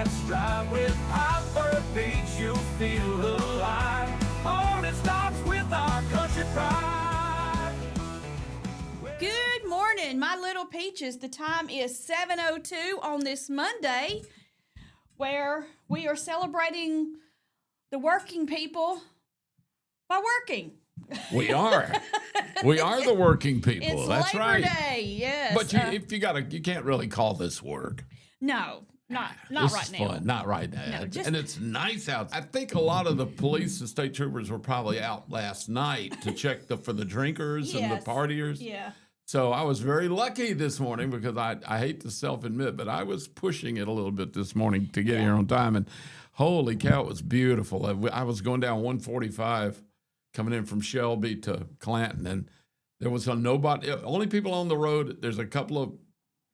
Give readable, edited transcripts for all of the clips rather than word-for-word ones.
Let's drive with Papa Beach, you'll feel alive. Morning starts with our country pride. Good morning, my little peaches. The time is 7:02 on this Monday, where we are celebrating the working people by working. We are. We are the working people. It's That's Labor right. Day, yes. But you can't really call this work. No, not This right is now. fun. Not right now. No, And it's nice out. I think a lot of the police and state troopers were probably out last night to check for the drinkers and Yes. the partiers. Yeah. So I was very lucky this morning because I hate to self-admit, but I was pushing it a little bit this morning to get here on time. And holy cow, it was beautiful. I was going down 145 coming in from Shelby to Clanton, and there was nobody. Only people on the road. There's a couple of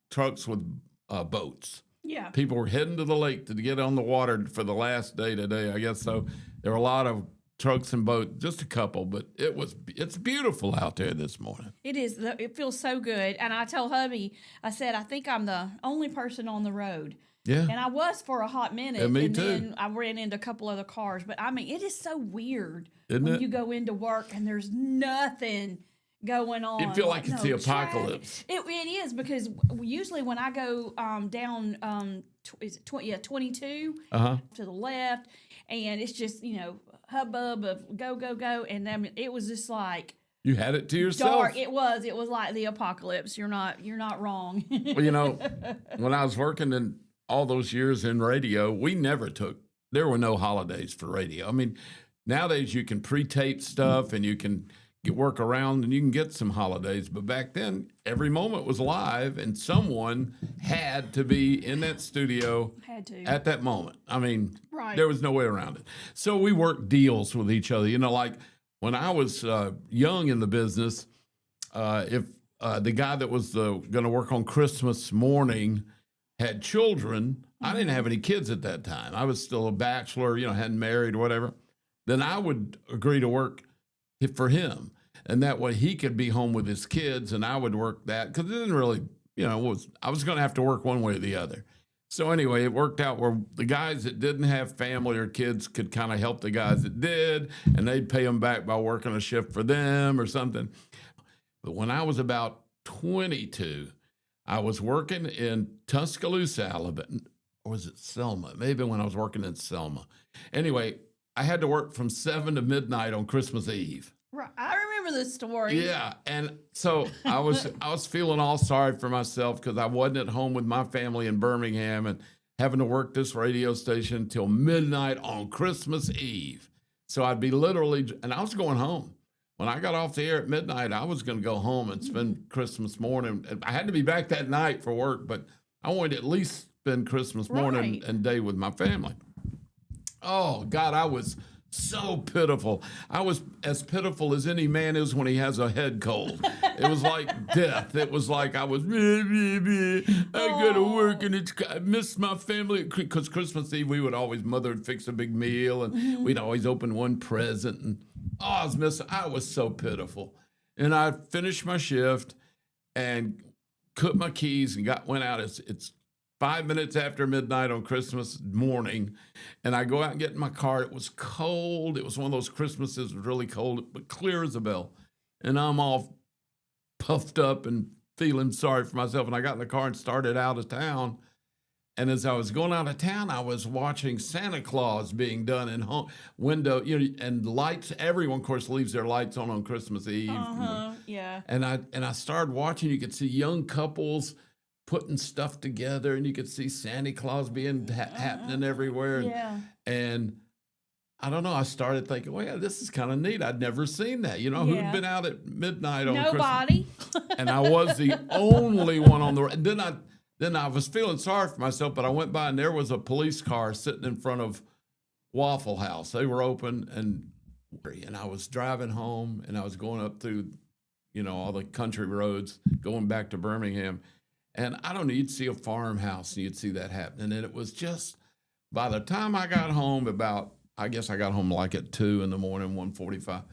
trucks with boats. Yeah. People were heading to the lake to get on the water for the last day today, I guess. So there were a lot of trucks and boats, just a couple, but it's beautiful out there this morning. It is. It feels so good. And I told hubby, I said, I think I'm the only person on the road. Yeah. And I was for a hot minute. Yeah, me and too. then I ran into a couple other cars. But I mean, it is so weird Isn't when it? you go into work and there's nothing going on. You feel like it's the traffic. apocalypse. It is, because usually when I go down, is it 22 Uh-huh. to the left, and it's just, hubbub of go, go, go. And I mean, it was just like You had it to yourself. dark. It was like the apocalypse. You're not wrong. Well, when I was working in all those years in radio, there were no holidays for radio. I mean, nowadays you can pre-tape stuff and you can work around and you can get some holidays. But back then, every moment was live and someone had to be in that studio Had to. at that moment. I mean, Right. there was no way around it. So we worked deals with each other. Like when I was young in the business, if the guy that was going to work on Christmas morning had children, I didn't have any kids at that time. I was still a bachelor, hadn't married or whatever. Then I would agree to work for him. And that way he could be home with his kids and I would work that because it didn't really, I was going to have to work one way or the other. So anyway, it worked out where the guys that didn't have family or kids could kind of help the guys that did, and they'd pay them back by working a shift for them or something. But when I was about 22, I was working in Tuscaloosa, Alabama, or was it Selma? Maybe when I was working in Selma. Anyway, I had to work from 7 to midnight on Christmas Eve. Right. I remember this story. Yeah, and so I was feeling all sorry for myself because I wasn't at home with my family in Birmingham and having to work this radio station till midnight on Christmas Eve. So I'd be and I was going home. When I got off the air at midnight, I was going to go home and spend Christmas morning. I had to be back that night for work, but I wanted to at least spend Christmas morning and day with my family. Oh, God, I was so pitiful. I was as pitiful as any man is when he has a head cold. It was like death. It was like I was, I go to work and I miss my family. Because Christmas Eve, mother would fix a big meal and we'd always open one present. And I was so pitiful. And I finished my shift and cut my keys and went out. It's 5 minutes after midnight on Christmas morning, and I go out and get in my car. It was cold. It was one of those Christmases, it was really cold, but clear as a bell. And I'm all puffed up and feeling sorry for myself. And I got in the car and started out of town. And as I was going out of town, I was watching Santa Claus being done in window, and lights. Everyone, of course, leaves their lights on Christmas Eve. Yeah. And I started watching. You could see young couples putting stuff together, and you could see Santa Claus being happening everywhere. And I don't know, I started thinking, well, yeah, this is kind of neat. I'd never seen that. Who'd been out at midnight on Nobody. Christmas? And I was the only one on the road. Then I was feeling sorry for myself, but I went by and there was a police car sitting in front of Waffle House. They were open, and I was driving home, and I was going up through, all the country roads, going back to Birmingham. And I don't know, you'd see a farmhouse and you'd see that happening. And it was just, by the time I got home I guess I got home like at 2 in the morning, 1:45.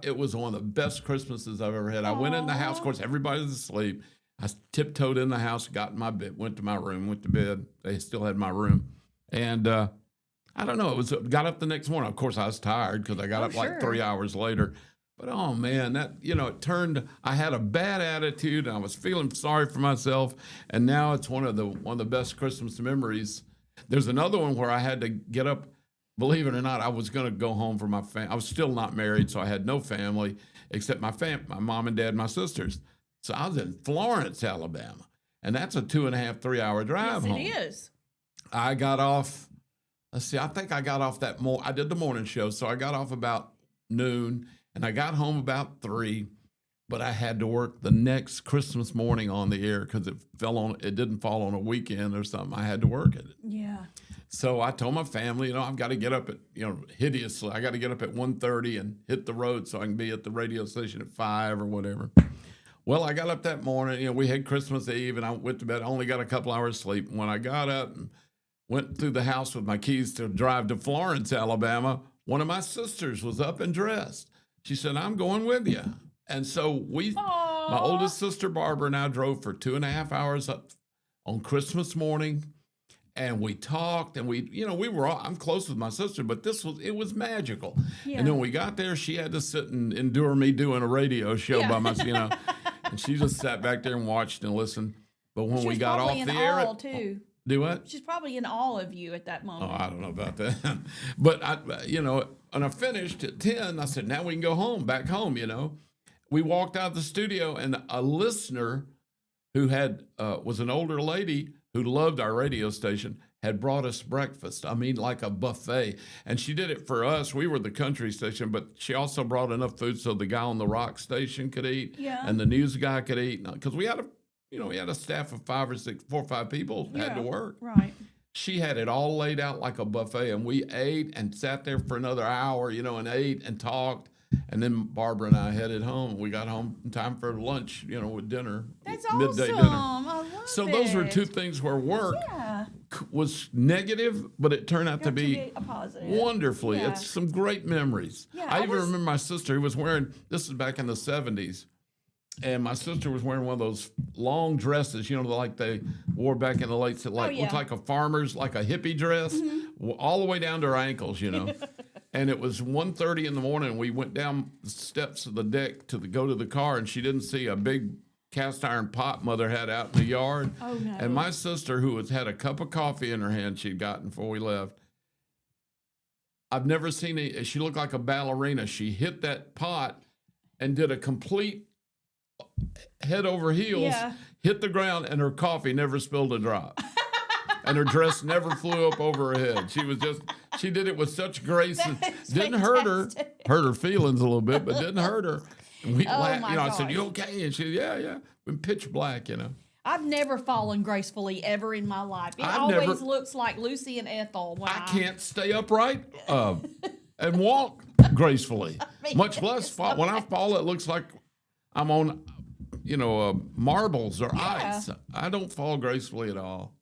It was one of the best Christmases I've ever had. I went in the house, of course, everybody's asleep. I tiptoed in the house, got in my bed, went to my room, went to bed. They still had my room. And I don't know, got up the next morning. Of course, I was tired because I got up like 3 hours later. But oh man, it turned. I had a bad attitude, and I was feeling sorry for myself. And now it's one of the best Christmas memories. There's another one where I had to get up. Believe it or not, I was going to go home for my family. I was still not married, so I had no family except my mom and dad, and my sisters. So I was in Florence, Alabama, and that's a 2.5, 3 hour drive home. Yes, it is. I got off. Let's see. I think I got off I did the morning show, so I got off about noon, and I got home about 3. But I had to work the next Christmas morning on the air because it didn't fall on a weekend or something. I had to work it. Yeah. So I told my family, I've got to get up at, hideously. I got to get up at 1:30 and hit the road so I can be at the radio station at 5 or whatever. Well, I got up that morning. We had Christmas Eve, and I went to bed. I only got a couple hours sleep. When I got up and went through the house with my keys to drive to Florence, Alabama, one of my sisters was up and dressed. She said, "I'm going with you." And so my oldest sister, Barbara, and I drove for 2.5 hours up on Christmas morning. And we talked, and I'm close with my sister, but it was magical. Yeah. And then when we got there, she had to sit and endure me doing a radio show by myself, and she just sat back there and watched and listened. But when we got off the air, too. Do what? She's probably in awe of you at that moment. Oh, I don't know about that. But and I finished at 10. I said, now we can go home, back home. We walked out of the studio, and a listener who was an older lady who loved our radio station, had brought us breakfast. I mean, like a buffet. And she did it for us. We were the country station, but she also brought enough food so the guy on the rock station could eat, and the news guy could eat. Because we had a staff of 4 or 5 people had to work. Right. She had it all laid out like a buffet, and we ate and sat there for another hour, and ate and talked. And then Barbara and I headed home. We got home in time for lunch, with dinner. That's midday awesome. dinner. I love Those were 2 things where work was negative, but it turned out to be a positive. Wonderfully. Yeah. It's some great memories. Yeah, I even remember my sister who was wearing, this is back in the 70s, and my sister was wearing one of those long dresses, like they wore back in the late, looked like a farmer's, like a hippie dress, all the way down to her ankles, And it was 1:30 in the morning. We went down the steps of the deck to go to the car, and she didn't see a big cast iron pot Mother had out in the yard. Oh, no. And my sister, who had a cup of coffee in her hand she'd gotten before we left, I've never seen she looked like a ballerina. She hit that pot and did a complete head over heels, hit the ground, and her coffee never spilled a drop. And her dress never flew up over her head. She did it with such grace. And didn't hurt her feelings a little bit, but didn't hurt her. And we laughed, I said, "You okay?" And she said, yeah. In pitch black, I've never fallen gracefully ever in my life. It always looks like Lucy and Ethel. I can't stay upright and walk gracefully, much less fall. When I fall, it looks like I'm on, marbles or ice. I don't fall gracefully at all.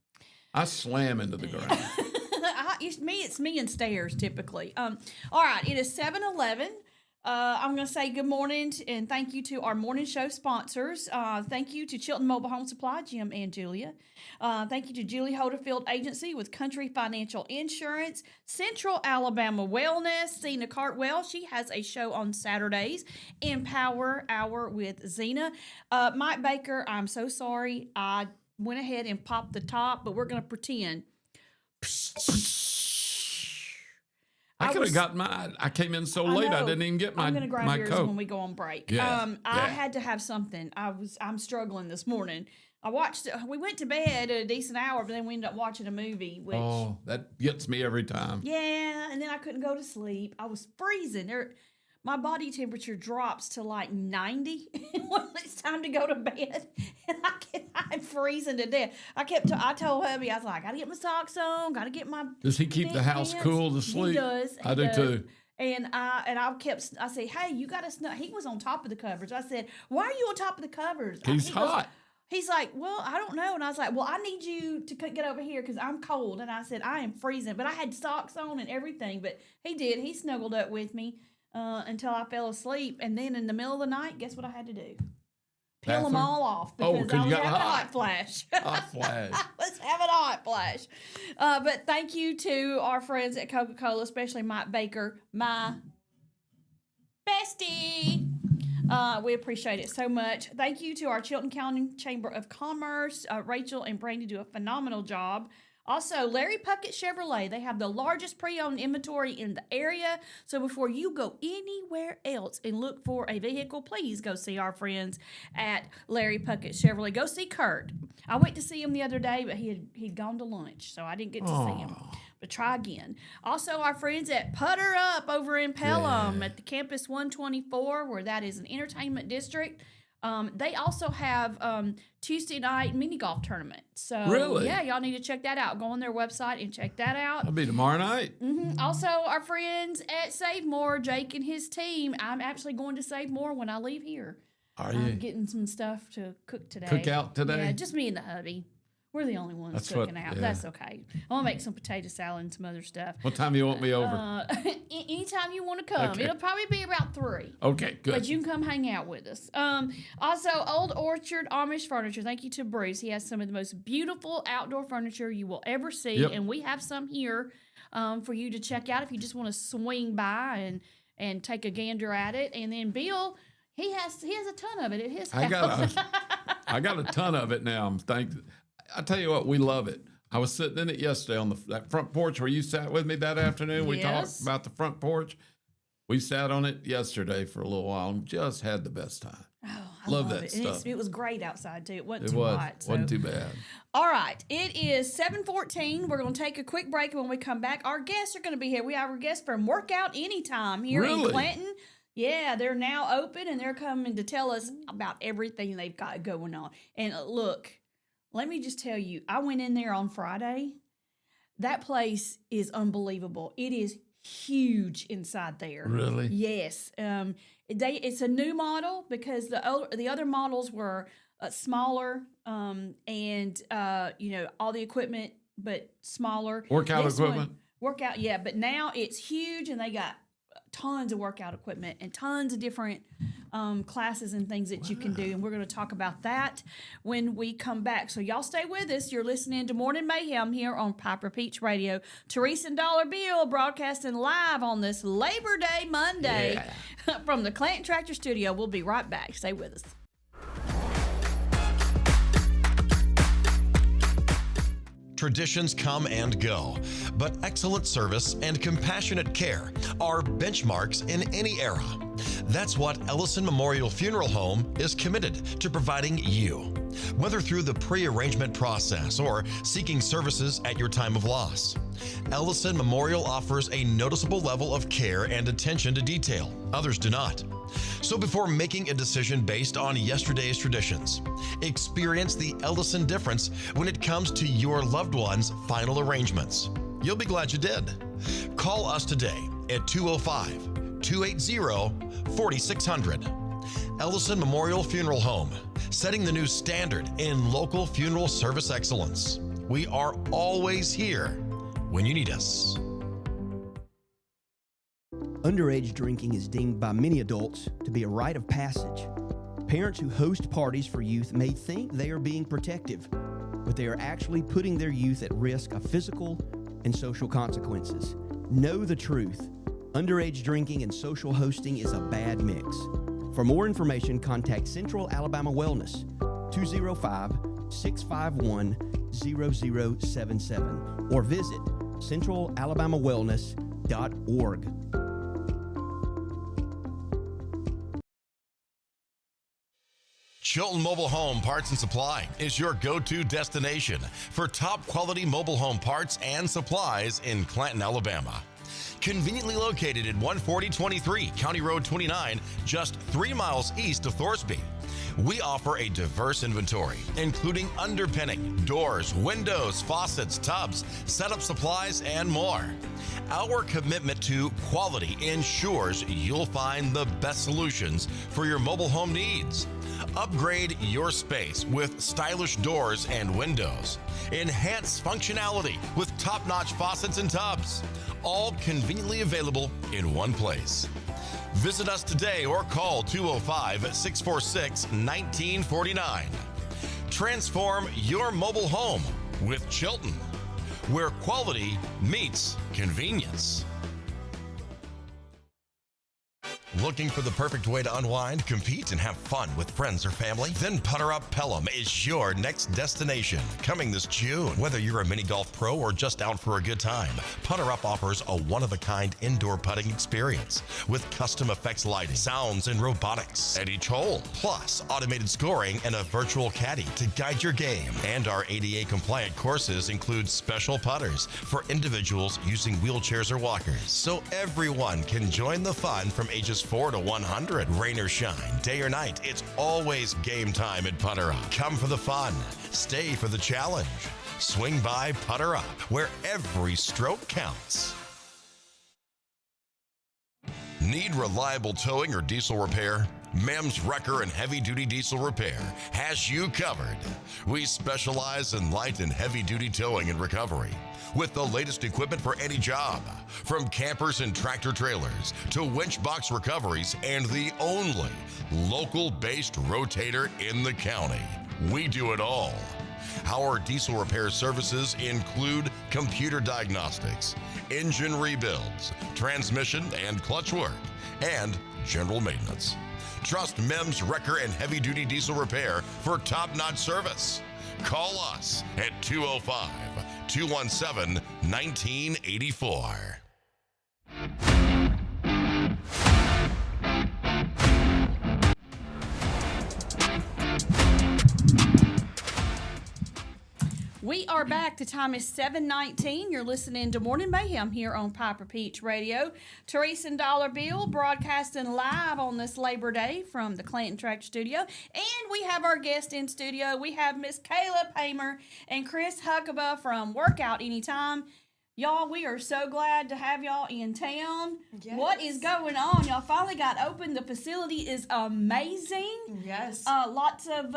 I slam into the ground. It's me and stairs typically. All right, it is 7:11. I'm going to say good morning and thank you to our morning show sponsors. Thank you to Chilton Mobile Home Supply, Jim and Julia. Thank you to Julie Hoderfield Agency with Country Financial Insurance, Central Alabama Wellness, Zena Cartwell. She has a show on Saturdays, Empower Hour with Zena. Mike Baker, I'm so sorry. I went ahead and popped the top, but we're going to pretend. I could have got mine. I came in so late, I didn't even get my coat. I'm going to grab yours when we go on break. Yeah. I had to have something. I'm struggling this morning. We went to bed at a decent hour, but then we ended up watching a movie. That gets me every time. Yeah, and then I couldn't go to sleep. I was freezing. My body temperature drops to like 90 when it's time to go to bed, and I'm freezing to death. I told hubby, I was like, I gotta get my socks on, gotta get my. Does he keep the house cool to sleep? He does. I do too. And I said, hey, you got to. He was on top of the covers. I said, why are you on top of the covers? He's hot. He's like, well, I don't know. And I was like, well, I need you to get over here because I'm cold. And I said, I am freezing, but I had socks on and everything. But he did. He snuggled up with me until I fell asleep. And then in the middle of the night, guess what I had to do? peel them Bathroom? all off Oh, because 'cause I you was got having a hot. hot flash. Hot flash. Let's have a hot flash. But thank you to our friends at Coca-Cola, especially Mike Baker, my bestie. We appreciate it so much. Thank you to our Chilton County Chamber of Commerce. Rachel and Brandy do a phenomenal job. Also, Larry Puckett Chevrolet. They have the largest pre-owned inventory in the area. So before you go anywhere else and look for a vehicle, please go see our friends at Larry Puckett Chevrolet. Go see Kurt. I went to see him the other day, but he'd gone to lunch, so I didn't get to see him. But try again. Also, our friends at Putter Up over in Pelham at the Campus 124, where that is an entertainment district. They also have Tuesday night mini golf tournament. So Really? yeah, y'all need to check that out. Go on their website and check that out. That'll be tomorrow night. Also, our friends at Save More, Jake and his team. I'm actually going to Save More when I leave here. Are I'm you? getting some stuff to cook today. Cook out today? Yeah, just me and the hubby. We're the only ones That's cooking what- out. yeah. That's okay. I'm gonna make some potato salad and some other stuff. What time you want me over? Anytime you want to come. Okay. It'll probably be about 3. Okay, good. But you can come hang out with us. Also, Old Orchard Amish Furniture. Thank you to Bruce. He has some of the most beautiful outdoor furniture you will ever see. Yep. And we have some here for you to check out if you just want to swing by and take a gander at it. And then Bill, he has a ton of it at his house. I got a ton of it now. I tell you what, we love it. I was sitting in it yesterday on that front porch where you sat with me that afternoon. We talked Yes. about the front porch. We sat on it yesterday for a little while and just had the best time. Oh, I Love love that it. And stuff. it was great outside, too. It wasn't It too was. hot. Wasn't too bad. All right. It is 7:14. We're going to take a quick break. And when we come back, our guests are going to be here. We have our guests from Workout Anytime here in Really? Clanton. Yeah, they're now open, and they're coming to tell us about everything they've got going on. And look, let me just tell you, I went in there on Friday. That place is unbelievable. It is huge inside there. Really? Yes. It's a new model because the other models were smaller and all the equipment but smaller. Workout This one- equipment? Workout, yeah. But now it's huge and they got tons of workout equipment and tons of different classes and things that you can do. And we're going to talk about that when we come back. So y'all stay with us. You're listening to Morning Mayhem here on Piper Peach Radio. Teresa and Dollar Bill broadcasting live on this Labor Day Monday from the Clanton Tractor Studio. We'll be right back. Stay with us. Traditions come and go, but excellent service and compassionate care are benchmarks in any era. That's what Ellison Memorial Funeral Home is committed to providing you, whether through the pre-arrangement process or seeking services at your time of loss. Ellison Memorial offers a noticeable level of care and attention to detail. Others do not. So before making a decision based on yesterday's traditions, experience the Ellison difference when it comes to your loved one's final arrangements. You'll be glad you did. Call us today at 205-280-4600. Ellison Memorial Funeral Home, setting the new standard in local funeral service excellence. We are always here when you need us. Underage drinking is deemed by many adults to be a rite of passage. Parents who host parties for youth may think they are being protective, but they are actually putting their youth at risk of physical and social consequences. Know the truth. Underage drinking and social hosting is a bad mix. For more information, contact Central Alabama Wellness, 205-651-0077, or visit centralalabamawellness.org. Chilton Mobile Home Parts and Supply is your go-to destination for top quality mobile home parts and supplies in Clanton, Alabama. Conveniently located at 14023 County Road 29, just 3 miles east of Thorsby. We offer a diverse inventory, including underpinning, doors, windows, faucets, tubs, setup supplies, and more. Our commitment to quality ensures you'll find the best solutions for your mobile home needs. Upgrade your space with stylish doors and windows. Enhance functionality with top-notch faucets and tubs. All conveniently available in one place. Visit us today or call 205-646-1949. Transform your mobile home with Chilton, where quality meets convenience. Looking for the perfect way to unwind, compete, and have fun with friends or family? Then Putter Up Pelham is your next destination. Coming this June. Whether you're a mini golf pro or just out for a good time, Putter Up offers a one-of-a-kind indoor putting experience with custom effects lighting, sounds, and robotics at each hole. Plus, automated scoring and a virtual caddy to guide your game. And our ADA-compliant courses include special putters for individuals using wheelchairs or walkers. So everyone can join the fun from ages 4 to 100. Rain or shine, day or night, it's always game time at Putter Up. Come for the fun, stay for the challenge. Swing by Putter Up, where every stroke counts. Need reliable towing or diesel repair? Mem's Wrecker and Heavy Duty Diesel Repair has you covered. We specialize in light and heavy duty towing and recovery with the latest equipment for any job, from campers and tractor trailers to winch box recoveries, and the only local-based rotator in the county. We do it all. Our diesel repair services include computer diagnostics, engine rebuilds, transmission and clutch work, and general maintenance. Trust Mem's Wrecker and Heavy Duty Diesel Repair for top-notch service. Call us at 205-217-1984. We are back. The time is 7:19. You're listening to Morning Mayhem here on Piper Peach Radio. Teresa and Dollar Bill broadcasting live on this Labor Day from the Clanton Track Studio. And we have our guest in studio. We have Miss Kayla Paymer and Chris Huckabee from Workout Anytime. Y'all, we are so glad to have y'all in town. Yes. What is going on? Y'all finally got open. The facility is amazing. Yes. Lots of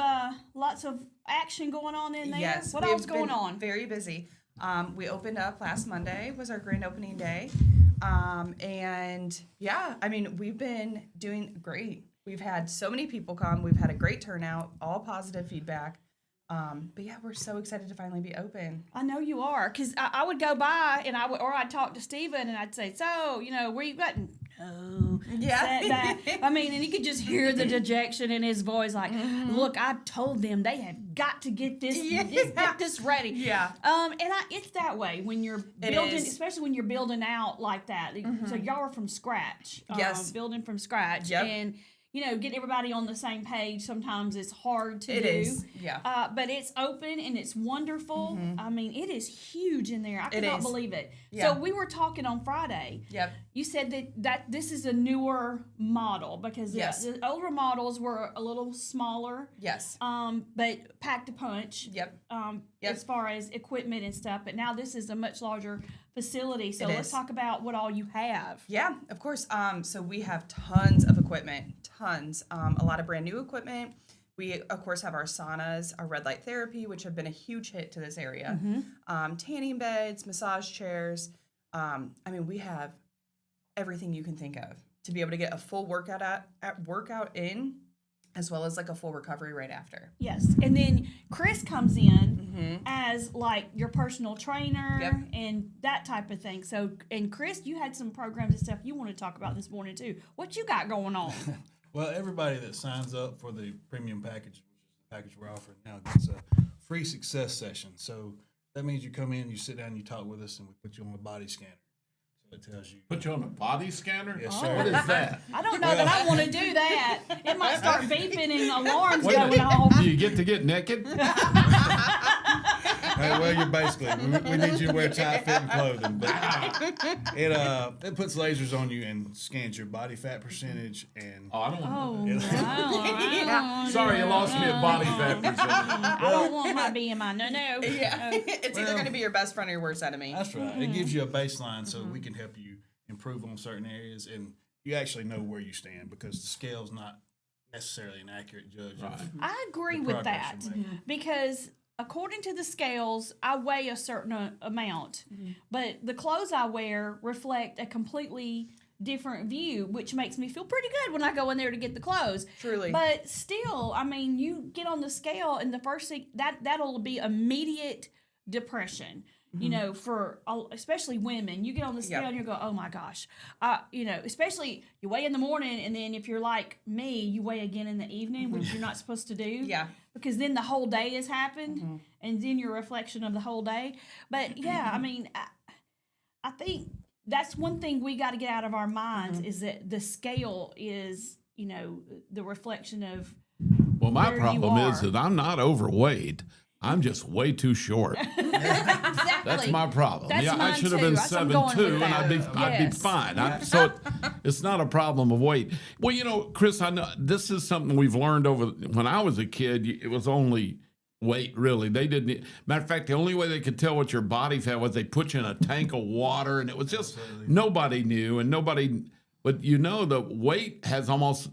action going on in there. Yes. What we've else going been on? Very busy. We opened up last Monday, was our grand opening day. And yeah, I mean, we've been doing great. We've had so many people come. We've had a great turnout, all positive feedback. But yeah, we're so excited to finally be open. I know you are, because I would go by and I'd talk to Steven and I'd say, so, where you got? No. Yeah. That. I mean, and you could just hear the dejection in his voice, like, look, I told them they have got to get this, get this ready. Yeah. It's that way when you're It building, is. especially when you're building out like that. So y'all are from scratch. Yes. Building from scratch. Yep. And getting everybody on the same page sometimes is hard to do. It is, yeah. But it's open and it's wonderful. I mean, it is huge in there. I cannot is. believe it. Yeah. So we were talking on Friday. Yep. You said that this is a newer model because Yes. the older models were a little smaller. Yes. But packed a punch. Yep. As far as equipment and stuff. But now this is a much larger facility. So It let's is. talk about what all you have. Yeah, of course. So we have tons of equipment, tons. A lot of brand new equipment. We, of course, have our saunas, our red light therapy, which have been a huge hit to this area. Tanning beds, massage chairs. I mean, we have everything you can think of to be able to get a full workout in, as well as like a full recovery right after. Yes. And then Chris comes in as like your personal trainer Yep. and that type of thing. So, and Chris, you had some programs and stuff you want to talk about this morning too. What you got going on? Well, everybody that signs up for the premium package, which is the package we're offering now, gets a free success session. So that means you come in, you sit down, you talk with us, and we put you on a body scanner. So it tells you. Put you on a body scanner? Yes, Oh. sir. What is that? I don't know that I want to do that. It might start beeping and alarms going off. Do you get to get naked? Well, you're basically, we need you to wear tight-fitting clothing. But it puts lasers on you and scans your body fat percentage and. Oh, I don't want Oh, to know wow. that. Sorry, you lost me at body fat percentage. I don't want my BMI. No. Yeah. It's either going to be your best friend or your worst enemy. That's right. It gives you a baseline so we can help you improve on certain areas, and you actually know where you stand because the scale's not necessarily an accurate judge. Of I agree the with progress that you're making. because according to the scales, I weigh a certain amount, but the clothes I wear reflect a completely different view, which makes me feel pretty good when I go in there to get the clothes. Truly. But still, I mean, you get on the scale, and the first thing that'll be immediate depression. You know, for especially women, you get on the scale and you go, oh my gosh, you know, especially you weigh in the morning, and then if you're like me, you weigh again in the evening, which you're not supposed to do. Yeah. Because then the whole day has happened, and then your reflection of the whole day. But yeah, I mean, I think that's one thing we got to get out of our minds is that the scale is, you know, the reflection of. Well, my where you problem is are. that I'm not overweight. I'm just way too short. Exactly. That's my problem. That's I mine should have too. been That's- I'm going with 7'2", and that. I'd be Yes. fine. So it's not a problem of weight. Well, you know, Chris, I know this is something we've learned over when I was a kid. It was only weight, really. They didn't. Matter of fact, the only way they could tell what your body fat was, they put you in a tank of water, and it was just nobody knew, and nobody. But you know, the weight has almost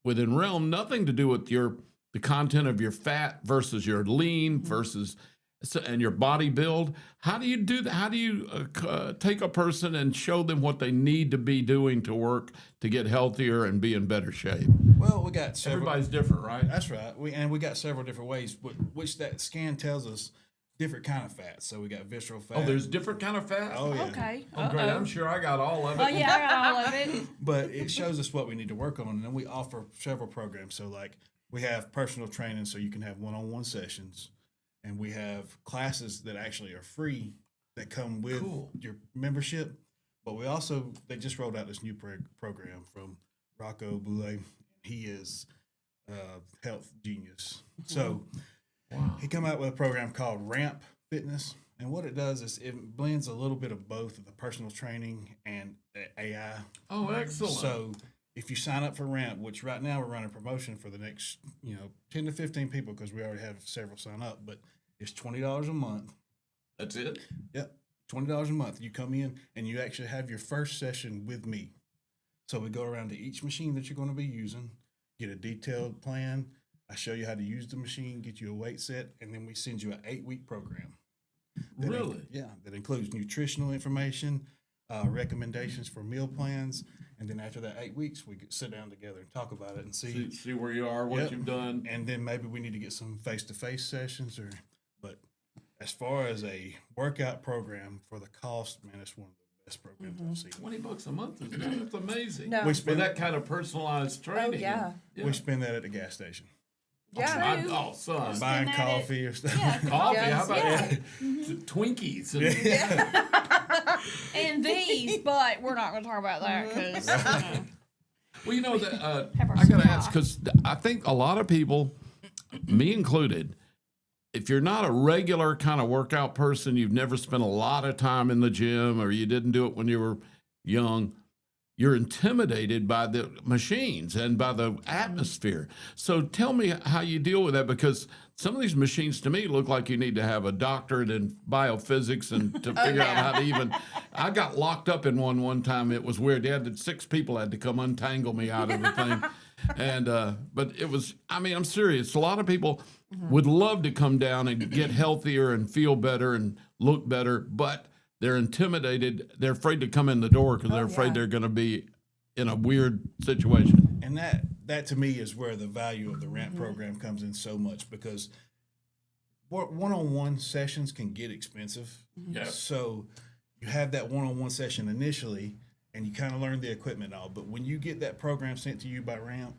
within realm nothing to do with the content of your fat versus your lean versus and your body build. How do you do that? How do you take a person and show them what they need to be doing to work to get healthier and be in better shape? Well, we got several. Everybody's different, right? That's right. We got several different ways, which that scan tells us different kind of fats. So we got visceral fat. Oh, there's different kind of fat? Oh, yeah. Okay. Oh, great. I'm sure I got all of it. Oh yeah, I got all of it. But it shows us what we need to work on, and then we offer several programs. So like we have personal training, so you can have one-on-one sessions, and we have classes that actually are free that come with your membership. But we also they just rolled out this new program from Rocco Boulay. He is a health genius. So he come out with a program called Ramp Fitness. And what it does is it blends a little bit of both of the personal training and AI. Oh, excellent. So if you sign up for Ramp, which right now we're running a promotion for the next, 10 to 15 people because we already have several sign up, but it's $20 a month. That's it? Yep, $20 a month. You come in and you actually have your first session with me. So we go around to each machine that you're going to be using, get a detailed plan. I show you how to use the machine, get you a weight set, and then we send you an 8-week program. Really? That includes nutritional information, recommendations for meal plans, and then after that 8 weeks, we sit down together and talk about it and See where you are, what Yep. you've done. And then maybe we need to get some face-to-face sessions, but as far as a workout program for the cost, man, it's one of the best programs I've seen. $20 a month is that's amazing. No. We For spend that kind of personalized training. yeah. We spend that at the gas station, Yeah. Oh, son. buying that coffee or stuff. Yeah, Coffee, Yes, how about yeah. Twinkies? And, And these, but we're not going to talk about that because well, you know, that, Have our I got to supply. ask, because I think a lot of people, me included, if you're not a regular kind of workout person, you've never spent a lot of time in the gym or you didn't do it when you were young, you're intimidated by the machines and by the atmosphere. So tell me how you deal with that, because some of these machines to me look like you need to have a doctorate in biophysics and to figure out how to even. I got locked up in one time. It was weird. They had 6 people had to come untangle me out of the thing, and but it was. I mean, I'm serious. A lot of people would love to come down and get healthier and feel better and look better, but they're intimidated. They're afraid to come in the door because they're afraid they're going to be in a weird situation. And that to me is where the value of the Ramp program comes in so much, because one-on-one sessions can get expensive. Yeah. So you have that one-on-one session initially, and you kind of learn the equipment and all. But when you get that program sent to you by Ramp,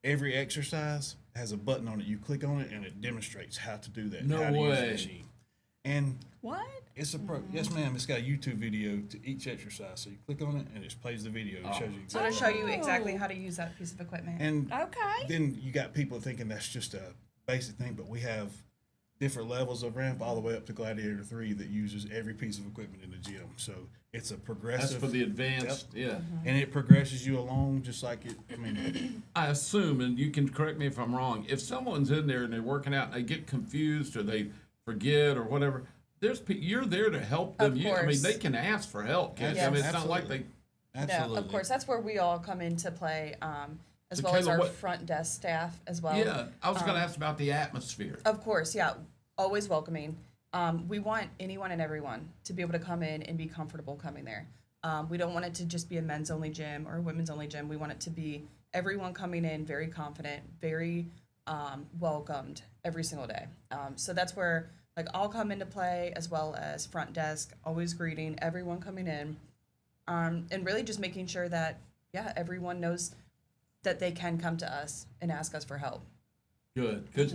every exercise has a button on it. You click on it, and it demonstrates how to do that. No how to use the way. machine. And what? it's yes, ma'am. It's got a YouTube video to each exercise. So you click on it, and it plays the video. It shows you. So to show you exactly how to use that piece of equipment. And Okay. then you got people thinking that's just a basic thing, but we have different levels of Ramp all the way up to Gladiator 3 that uses every piece of equipment in the gym. So it's a That's progressive. for the advanced. Yeah. and it progresses you along just like it. I mean, I assume, and you can correct me if I'm wrong, if someone's in there and they're working out and they get confused or they forget or whatever, you're there to help them. Of I mean, course. they can ask for help. Can't they? I Yes. mean, it's not like Absolutely. they. absolutely. No, of course, that's where we all come into play, as So well as Kayla, our what- front desk staff as well. Yeah, I was going to ask about the atmosphere. Of course, yeah, always welcoming. We want anyone and everyone to be able to come in and be comfortable coming there. We don't want it to just be a men's only gym or a women's only gym. We want it to be everyone coming in very confident, very welcomed every single day. So that's where like I'll come into play, as well as front desk, always greeting everyone coming in, and really just making sure that everyone knows that they can come to us and ask us for help. Good, because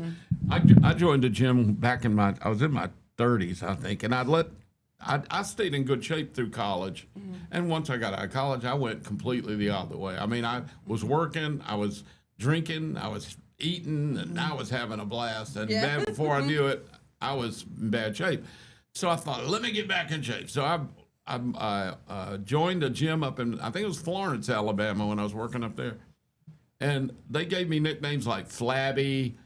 I joined the gym back I was in my 30s, I think, and I stayed in good shape through college. And once I got out of college, I went completely the other way. I mean, I was working, I was drinking, I was eating, and I was having a blast. And then before I knew it, I was in bad shape. So I thought, let me get back in shape. So I joined a gym up in, I think it was Florence, Alabama, when I was working up there. And they gave me nicknames like Flabby,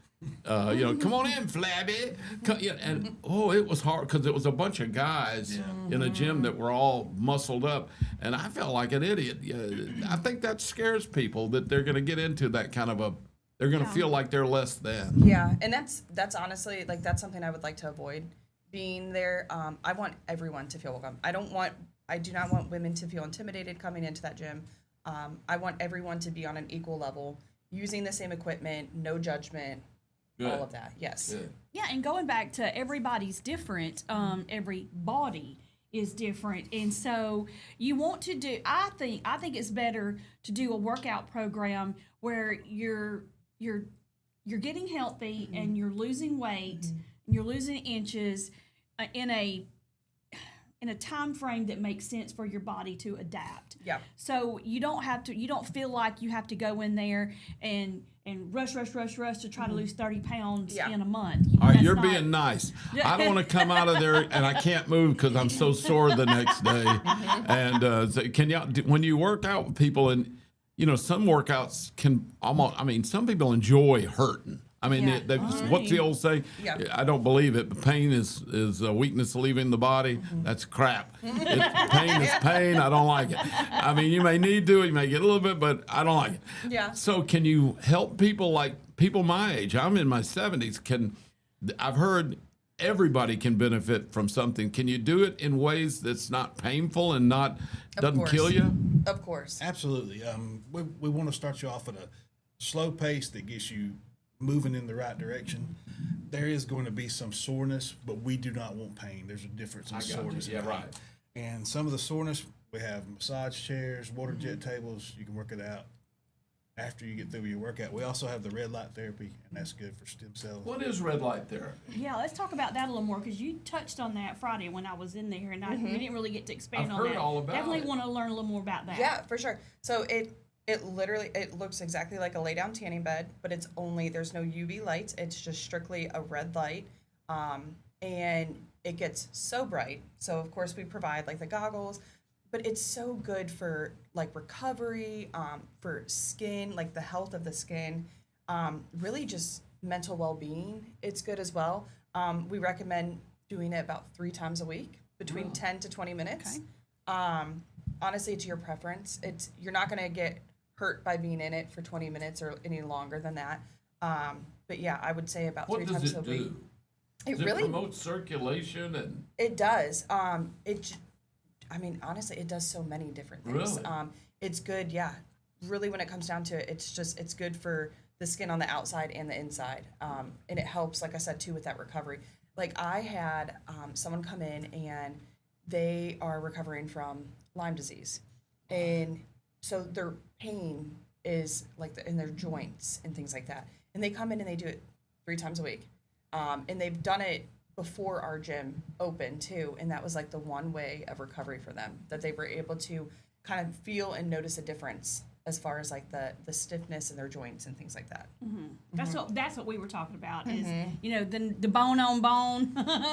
come on in, Flabby. And it was hard because it was a bunch of guys in a gym that were all muscled up, and I felt like an idiot. I think that scares people, that they're going to get into that kind of they're going to feel like they're less than. Yeah, and that's honestly, like, that's something I would like to avoid being there. I want everyone to feel welcome. I do not want women to feel intimidated coming into that gym. I want everyone to be on an equal level, using the same equipment, no judgment, all of that. Yes. Good. Yeah, and going back to everybody's different, every body is different, and so you want to do. I think it's better to do a workout program where you're getting healthy and you're losing weight, and you're losing inches in a time frame that makes sense for your body to adapt. Yeah. So you don't feel like you have to go in there and rush to try to lose 30 pounds in a month. All right, you're being nice. I don't want to come out of there and I can't move because I'm so sore the next day. And so can y'all, when you work out with people, and some workouts can some people enjoy hurting. I mean, what's the old saying? Yeah. I don't believe it, but pain is a weakness leaving the body. That's crap. Pain is pain. I don't like it. I mean, you may need to, you may get a little bit, but I don't like it. Yeah. So can you help people, like people my age? I'm in my 70s. I've heard everybody can benefit from something. Can you do it in ways that's not painful and doesn't kill you? Of course. Absolutely. We want to start you off at a slow pace that gets you moving in the right direction. There is going to be some soreness, but we do not want pain. There's a difference in soreness. Yeah, right. And some of the soreness, we have massage chairs, water jet tables. You can work it out after you get through your workout. We also have the red light therapy, and that's good for stem cells. What is red light therapy? Yeah, let's talk about that a little more, because you touched on that Friday when I was in there, and we didn't really get to expand I've on heard that. all about Definitely it. want to learn a little more about that. Yeah, for sure. So it looks exactly like a lay down tanning bed, but there's no UV lights. It's just strictly a red light. And it gets so bright. So of course we provide like the goggles, but it's so good for like recovery, for skin, like the health of the skin, really just mental well-being. It's good as well. We recommend doing it about 3 times a week, between 10 to 20 minutes. Okay. Honestly, it's your preference. You're not going to get hurt by being in it for 20 minutes or any longer than that. But yeah, I would say about 3 times a week. What does it do? Does it promote circulation? And it does. Honestly, it does so many different things. Really? It's good, yeah. Really, when it comes down to it, it's good for the skin on the outside and the inside. And it helps, like I said, too, with that recovery. Like I had someone come in and they are recovering from Lyme disease. And so their pain is like in their joints and things like that. And they come in and they do it 3 times a week. And they've done it before our gym opened too. And that was like the one way of recovery for them, that they were able to kind of feel and notice a difference as far as like the stiffness in their joints and things like that. Mm-hmm. That's what we were talking about is, the bone on bone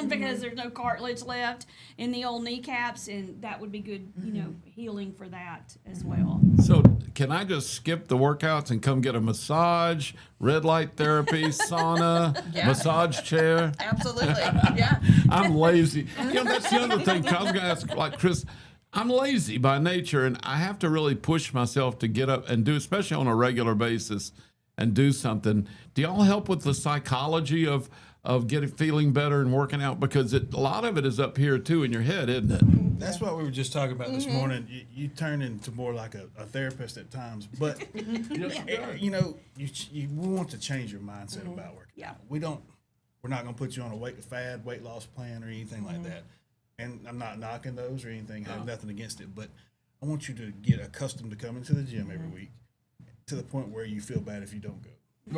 because there's no cartilage left in the old kneecaps, and that would be good, healing for that as well. So can I just skip the workouts and come get a massage, red light therapy, sauna, massage chair? Absolutely, yeah. I'm lazy. That's the other thing. I was going to ask, like Chris, I'm lazy by nature, and I have to really push myself to get up and do, especially on a regular basis, and do something. Do y'all help with the psychology of feeling better and working out? Because a lot of it is up here too in your head, isn't it? That's what we were just talking about this morning. You turn into more like a therapist at times, but you know, you want to change your mindset about working. Yeah. We're not going to put you on a weight loss plan or anything like that. And I'm not knocking those or anything. I have nothing against it, but I want you to get accustomed to coming to the gym every week to the point where you feel bad if you don't go.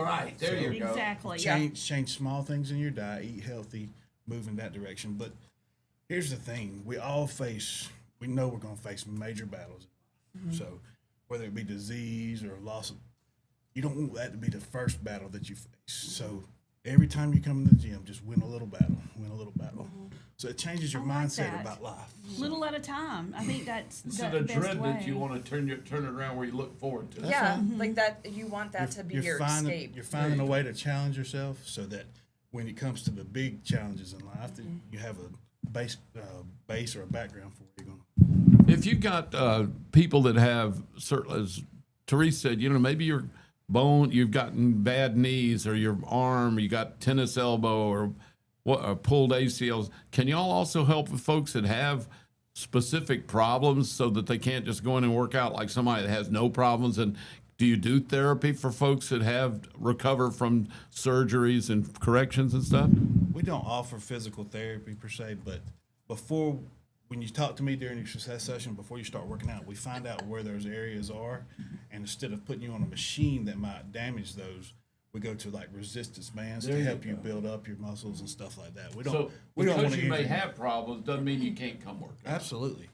Right, there you go. Exactly. Change small things in your diet, eat healthy, move in that direction. But here's the thing: we know we're going to face major battles. So whether it be disease or loss of, you don't want that to be the first battle that you face. So every time you come to the gym, just win a little battle. So it changes your mindset that. about life. Little at a time. I think that's Instead the of best dread way. that you want to turn it around where you look forward to. Yeah, like that. You want that to be your escape. You're finding a way to challenge yourself so that when it comes to the big challenges in life, that you have a base or a background for where you're going. If you've got people that have, as Therese said, maybe your bone, you've gotten bad knees, or your arm, you got tennis elbow, or pulled ACLs. Can y'all also help with folks that have specific problems so that they can't just go in and work out like somebody that has no problems? And do you do therapy for folks that have recovered from surgeries and corrections and stuff? We don't offer physical therapy per se, but when you talk to me during your success session, before you start working out, we find out where those areas are, and instead of putting you on a machine that might damage those, we go to like resistance bands to help you build up your muscles and stuff like that. We don't because you may have problems doesn't mean you can't come work out. Absolutely,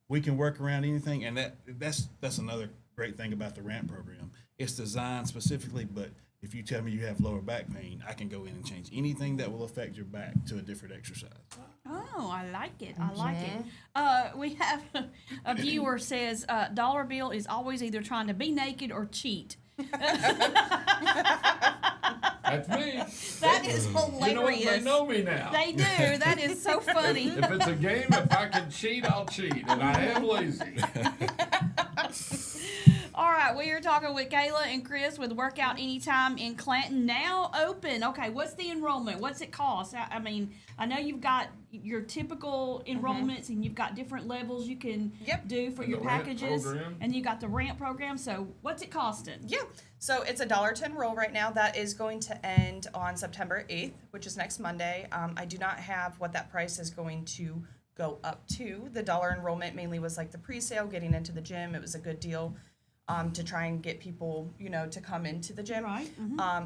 we can work around anything, and that's another great thing about the RAMP program. It's designed specifically, but if you tell me you have lower back pain, I can go in and change anything that will affect your back to a different exercise. Oh, I like it. I like it. We have a viewer says Dollar Bill is always either trying to be naked or cheat. That's me. That is hilarious. You know what? They know me now. They do. That is so funny. If it's a game, if I can cheat, I'll cheat, and I am lazy. All right, we are talking with Kayla and Chris with Workout Anytime in Clanton, now open. Okay, what's the enrollment? What's it cost? I mean, I know you've got your typical enrollments, and you've got different levels you can do for And your the RAMP packages, program. and you got the RAMP program. So, what's it costing? Yeah. So it's $1 to enroll right now. That is going to end on September 8th, which is next Monday. I do not have what that price is going to go up to. The dollar enrollment mainly was like the pre-sale, getting into the gym. It was a good deal to try and get people, to come into the gym. Right.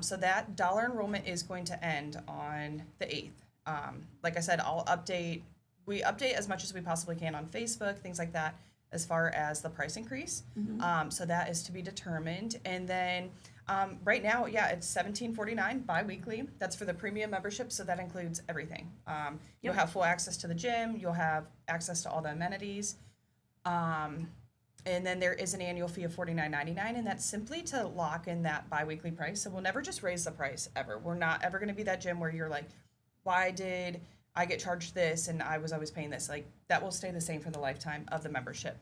So that dollar enrollment is going to end on the 8th. Like I said, we update as much as we possibly can on Facebook, things like that, as far as the price increase. So that is to be determined. And then right now, it's $17.49 bi-weekly. That's for the premium membership, so that includes everything. You'll have full access to the gym. You'll have access to all the amenities. And then there is an annual fee of $49.99, and that's simply to lock in that bi-weekly price. So we'll never just raise the price, ever. We're not ever going to be that gym where you're like, why did I get charged this and I was always paying this? Like, that will stay the same for the lifetime of the membership.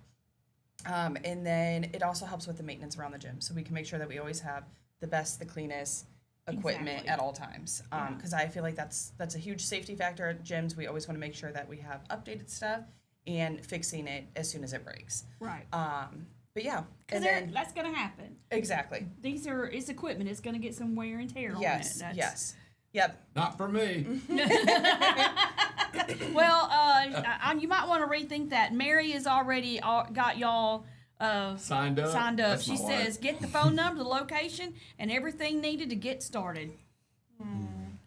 And then it also helps with the maintenance around the gym. So we can make sure that we always have the best, the cleanest equipment at all times. Because I feel like that's a huge safety factor at gyms. We always want to make sure that we have updated stuff and fixing it as soon as it breaks. Right. But yeah, Because that's going to happen. Exactly. It's equipment. It's going to get some wear and tear Yes. on it. Yes. Yep. Not for me. Well, you might want to rethink that. Mary has already got y'all Signed up. That's She my wife. says, get the phone number, the location, and everything needed to get started.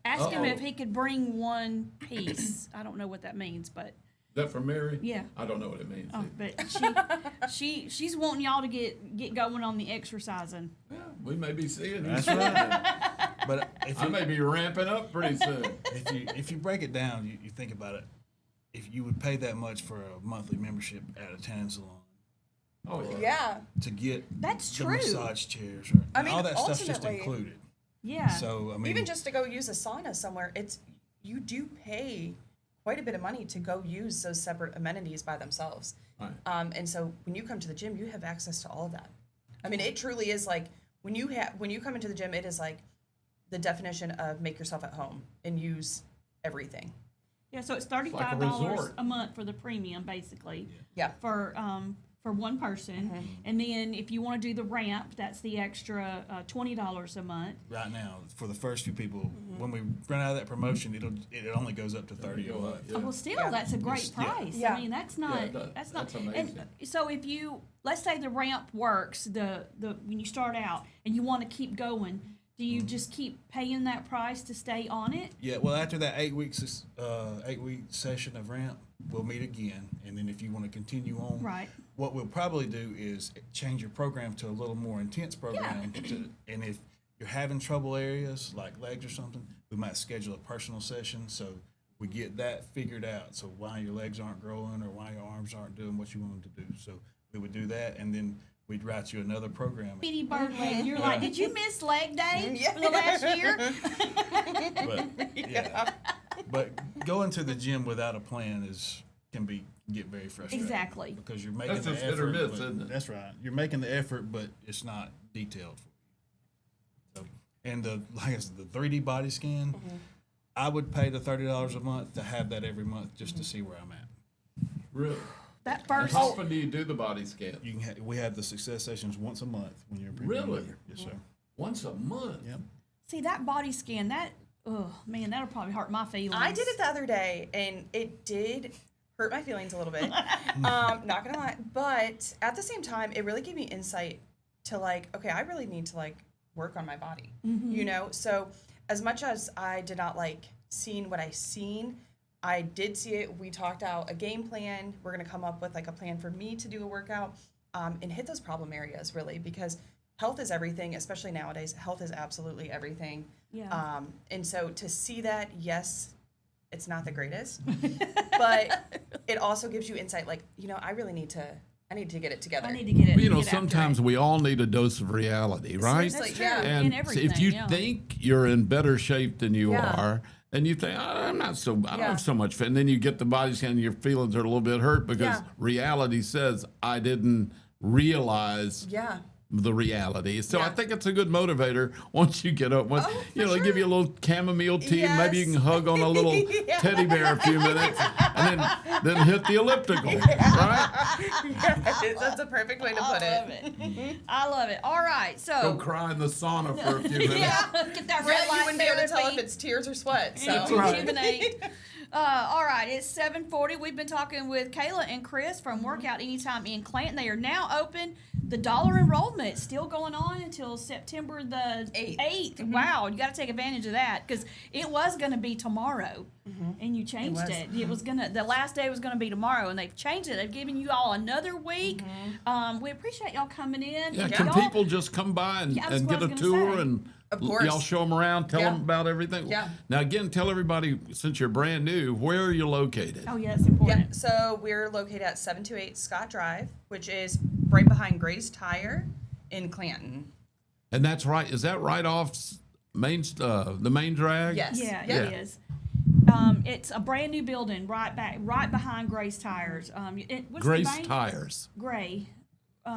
Ask him if he could bring one piece. I don't know what that means, but Is that for Mary? Yeah. I don't know what it means. but she's wanting y'all to get going on the exercising. Yeah, we may be seeing you. That's right. But I may be ramping up pretty soon. if you break it down, you think about it. If you would pay that much for a monthly membership at a tan salon, Oh, yeah. Yeah. to get That's the true. massage chairs, I mean, all that stuff's just ultimately- included. Yeah. So I mean, Even just to go use a sauna somewhere, you do pay quite a bit of money to go use those separate amenities by themselves. Right. And so when you come to the gym, you have access to all of that. I mean, it truly is like when you come into the gym, it is like the definition of make yourself at home and use everything. Yeah, so it's like a $35 resort. a month for the premium, basically. Yeah. For one person, and then if you want to do the ramp, that's the extra $20 a month. Right now, for the first few people, when we run out of that promotion, it only goes up to 30 a month. Yeah. Well, still, that's a great price. Yeah. I mean, that's not that's not. amazing. And so if you let's say the ramp works, the when you start out and you want to keep going, do you just keep paying that price to stay on it? Yeah, well, after that 8 week session of ramp, we'll meet again, and then if you want to continue on, Right. what we'll probably do is change your program to a little more intense program. And if you're having trouble areas like legs or something, we might schedule a personal session so we get that figured out. So why your legs aren't growing or why your arms aren't doing what you want them to do. So we would do that, and then we'd write you another program. Bitty bird leg. You're like, did you miss leg day for the last year? But going to the gym without a plan can get very frustrating. Exactly. Because you're making That's the just effort. hit or miss, but- isn't it? That's right. You're making the effort, but it's not detailed for you. So, and like I said, the 3D body scan, I would pay the $30 a month to have that every month just to see where I'm at. Really? That And first. how often do you do the body scan? We have the success sessions once a month when you're a premium Really? member. Yes, sir. Once a month? Yep. See that body scan, oh man, that'll probably hurt my feelings. I did it the other day, and it did hurt my feelings a little bit. Not gonna lie, but at the same time, it really gave me insight to like, okay, I really need to like work on my body, you know. So as much as I did not like seeing what I seen, I did see it. We talked out a game plan. We're gonna come up with like a plan for me to do a workout and hit those problem areas really, because health is everything, especially nowadays. Health is absolutely everything. Yeah. And so to see that, yes, it's not the greatest, but it also gives you insight. Like, you know, I need to get it together. I need to get it. You know, get after sometimes it. we all need a dose of reality, right? Seriously, That's true. yeah. And in everything, if you yeah. think you're in better shape than you Yeah. are, and you think, I don't Yeah. have so much fit, and then you get the body scan and your feelings are a little bit hurt because Yeah. reality says, I didn't realize Yeah. the reality. So I Yeah. think it's a good motivator once you get up. Once, for they give you a little chamomile tea, and maybe you Yes. can hug on a little Yeah. teddy bear a few minutes, and then hit the elliptical, right? Yes, that's a perfect way to put I love it. it. I love it. All right, Go so cry in the sauna for a few minutes. yeah, get that red Yeah, you light wouldn't be able to tell if therapy. it's tears or sweat. So And right. rejuvenate. All right, it's 7:40. We've been talking with Kayla and Chris from Workout Anytime in Clanton. They are now open. The dollar enrollment still going on until September the 8th. Wow, you got to take advantage of that because it was going to be tomorrow, and you changed was. it. It was the last day was going to be tomorrow, and they've changed it. They've given you all another week. We appreciate y'all coming in. Yeah, can Y'all- people just come by and, Yeah, that's and what get I a was gonna tour say. and Of course. y'all show them around, tell Yeah. them about everything? Yeah. Now, again, tell everybody, since you're brand new, where are you located? Oh yeah, that's important. Yep. So we're located at 728 Scott Drive, which is right behind Gray's Tire in Clanton. And that's right. Is that right off the main drag? Yes. Yeah, Yeah. it is. It's a brand new building right behind Gray's Tires. What's Grace the bank? Tires. Gray.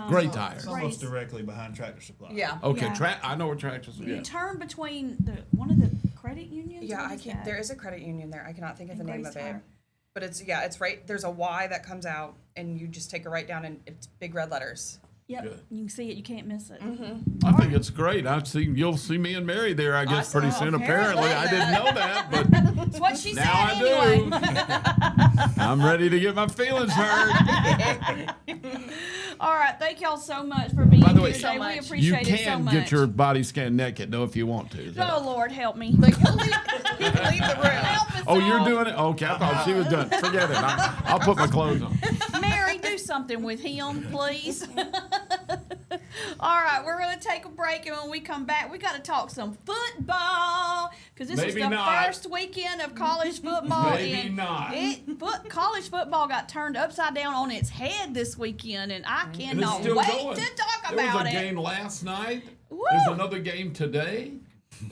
Gray It's Tires. almost Grace. directly behind Tractor Supply. Yeah. Okay, Yeah. I know where Tractors are. You Yeah. turn between one of the credit unions. Yeah, What I is can't. that? There is a credit union there. I cannot think of And the name Gray's of it. Tire. But it's right. There's a Y that comes out, and you just take a right down, and it's big red letters. Yep, Good. you can see it. You can't miss it. I think it's great. You'll see me and Mary there, I guess, pretty Awesome. soon. Apparently. Apparently, I didn't know that, but That's what she said now I anyway. do. I'm ready to get my feelings hurt. All right, thank y'all so much for being By the here way, today. so We much. You appreciate it so can much. get your body scan naked, though, if you want to. Oh Lord, help me. Like he'll leave, he can leave the room. Help us Oh, you're all. doing it? Okay, I thought she was doing it. Forget it. I'll put my clothes on. Mary, do something with him, please. All right, we're going to take a break, and when we come back, we got to talk some football because this is Maybe the not. first weekend of college football. Maybe and not. College football got turned upside down on its head this weekend, and I And it's cannot still wait going. to talk There about was a it. game last night. Woo! There's another game today.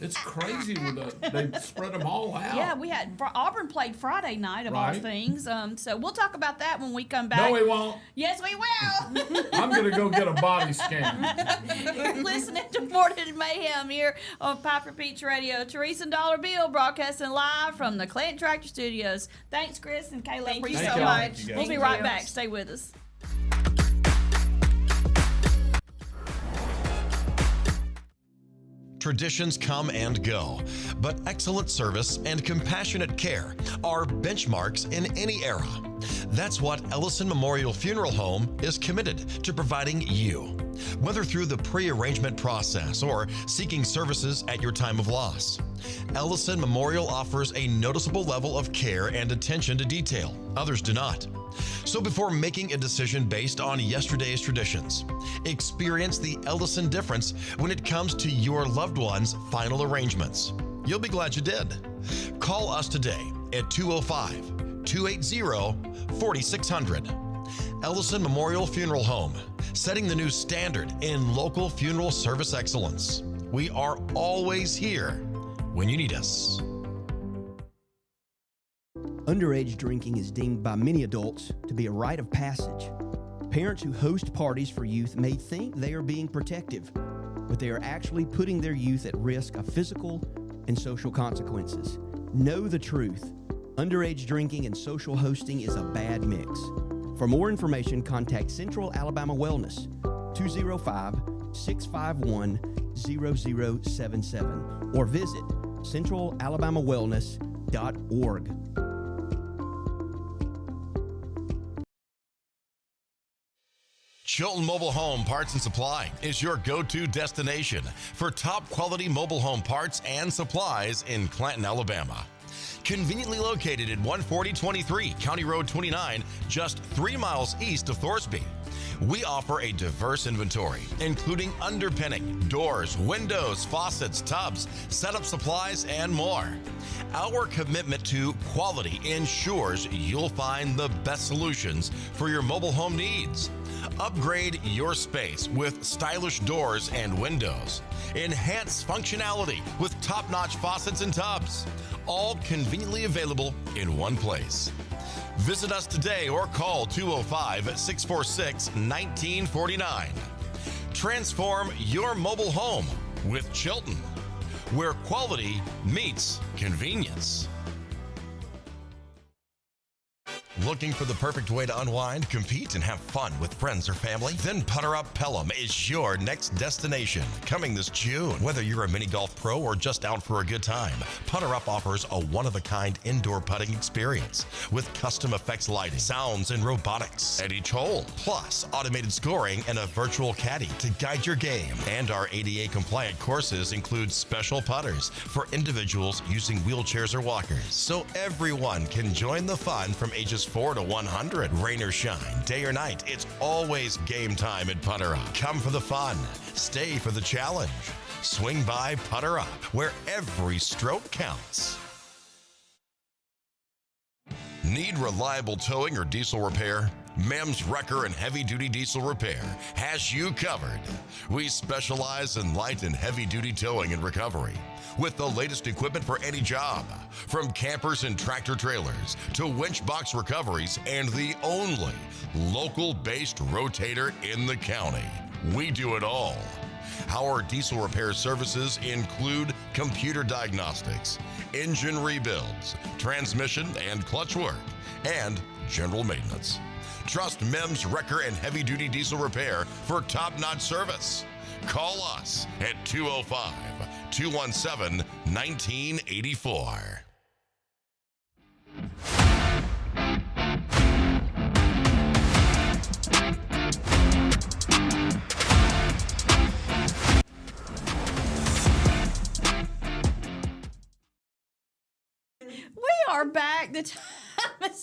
It's crazy with they spread them all out. Yeah, we had Auburn played Friday night of all Right. things. So we'll talk about that when we come back. No, we won't. Yes, we will. I'm gonna go get a body scan. You're listening to Morning Mayhem here on Piper Peach Radio. Teresa and Dollar Bill broadcasting live from the Clanton Tractor Studios. Thanks, Chris and Kayla. Thank you Appreciate so it. much. Thank you, guys. We'll be Thank right you. back. Stay with us. Traditions come and go, but excellent service and compassionate care are benchmarks in any era. That's what Ellison Memorial Funeral Home is committed to providing you, whether through the pre-arrangement process or seeking services at your time of loss. Ellison Memorial offers a noticeable level of care and attention to detail. Others do not. So before making a decision based on yesterday's traditions, experience the Ellison difference when it comes to your loved one's final arrangements. You'll be glad you did. Call us today at 205-280-4600. Ellison Memorial Funeral Home, setting the new standard in local funeral service excellence. We are always here when you need us. Underage drinking is deemed by many adults to be a rite of passage. Parents who host parties for youth may think they are being protective, but they are actually putting their youth at risk of physical and social consequences. Know the truth. Underage drinking and social hosting is a bad mix. For more information, contact Central Alabama Wellness, 205-651-0077, or visit centralalabamawellness.org. Chilton Mobile Home Parts and Supply is your go-to destination for top quality mobile home parts and supplies in Clanton, Alabama. Conveniently located at 14023 County Road 29, just 3 miles east of Thorsby. We offer a diverse inventory, including underpinning, doors, windows, faucets, tubs, setup supplies, and more. Our commitment to quality ensures you'll find the best solutions for your mobile home needs. Upgrade your space with stylish doors and windows. Enhance functionality with top-notch faucets and tubs. All conveniently available in one place. Visit us today or call 205-646-1949. Transform your mobile home with Chilton, where quality meets convenience. Looking for the perfect way to unwind, compete, and have fun with friends or family? Then Putter Up Pelham is your next destination. Coming this June. Whether you're a mini golf pro or just out for a good time, Putter Up offers a one-of-a-kind indoor putting experience with custom effects lighting, sounds, and robotics at each hole, plus automated scoring and a virtual caddy to guide your game. And our ADA-compliant courses include special putters for individuals using wheelchairs or walkers, so everyone can join the fun from ages 4 to 100. Rain or shine, day or night, it's always game time at Putter Up. Come for the fun, stay for the challenge. Swing by Putter Up, where every stroke counts. Need reliable towing or diesel repair? Mem's Wrecker and Heavy Duty Diesel Repair has you covered. We specialize in light and heavy duty towing and recovery with the latest equipment for any job, from campers and tractor trailers to winch box recoveries, and the only local-based rotator in the county. We do it all. Our diesel repair services include computer diagnostics, engine rebuilds, transmission and clutch work, and general maintenance. Trust Mem's Wrecker and Heavy Duty Diesel Repair for top-notch service. Call us at 205-217-1984. We are back. The time is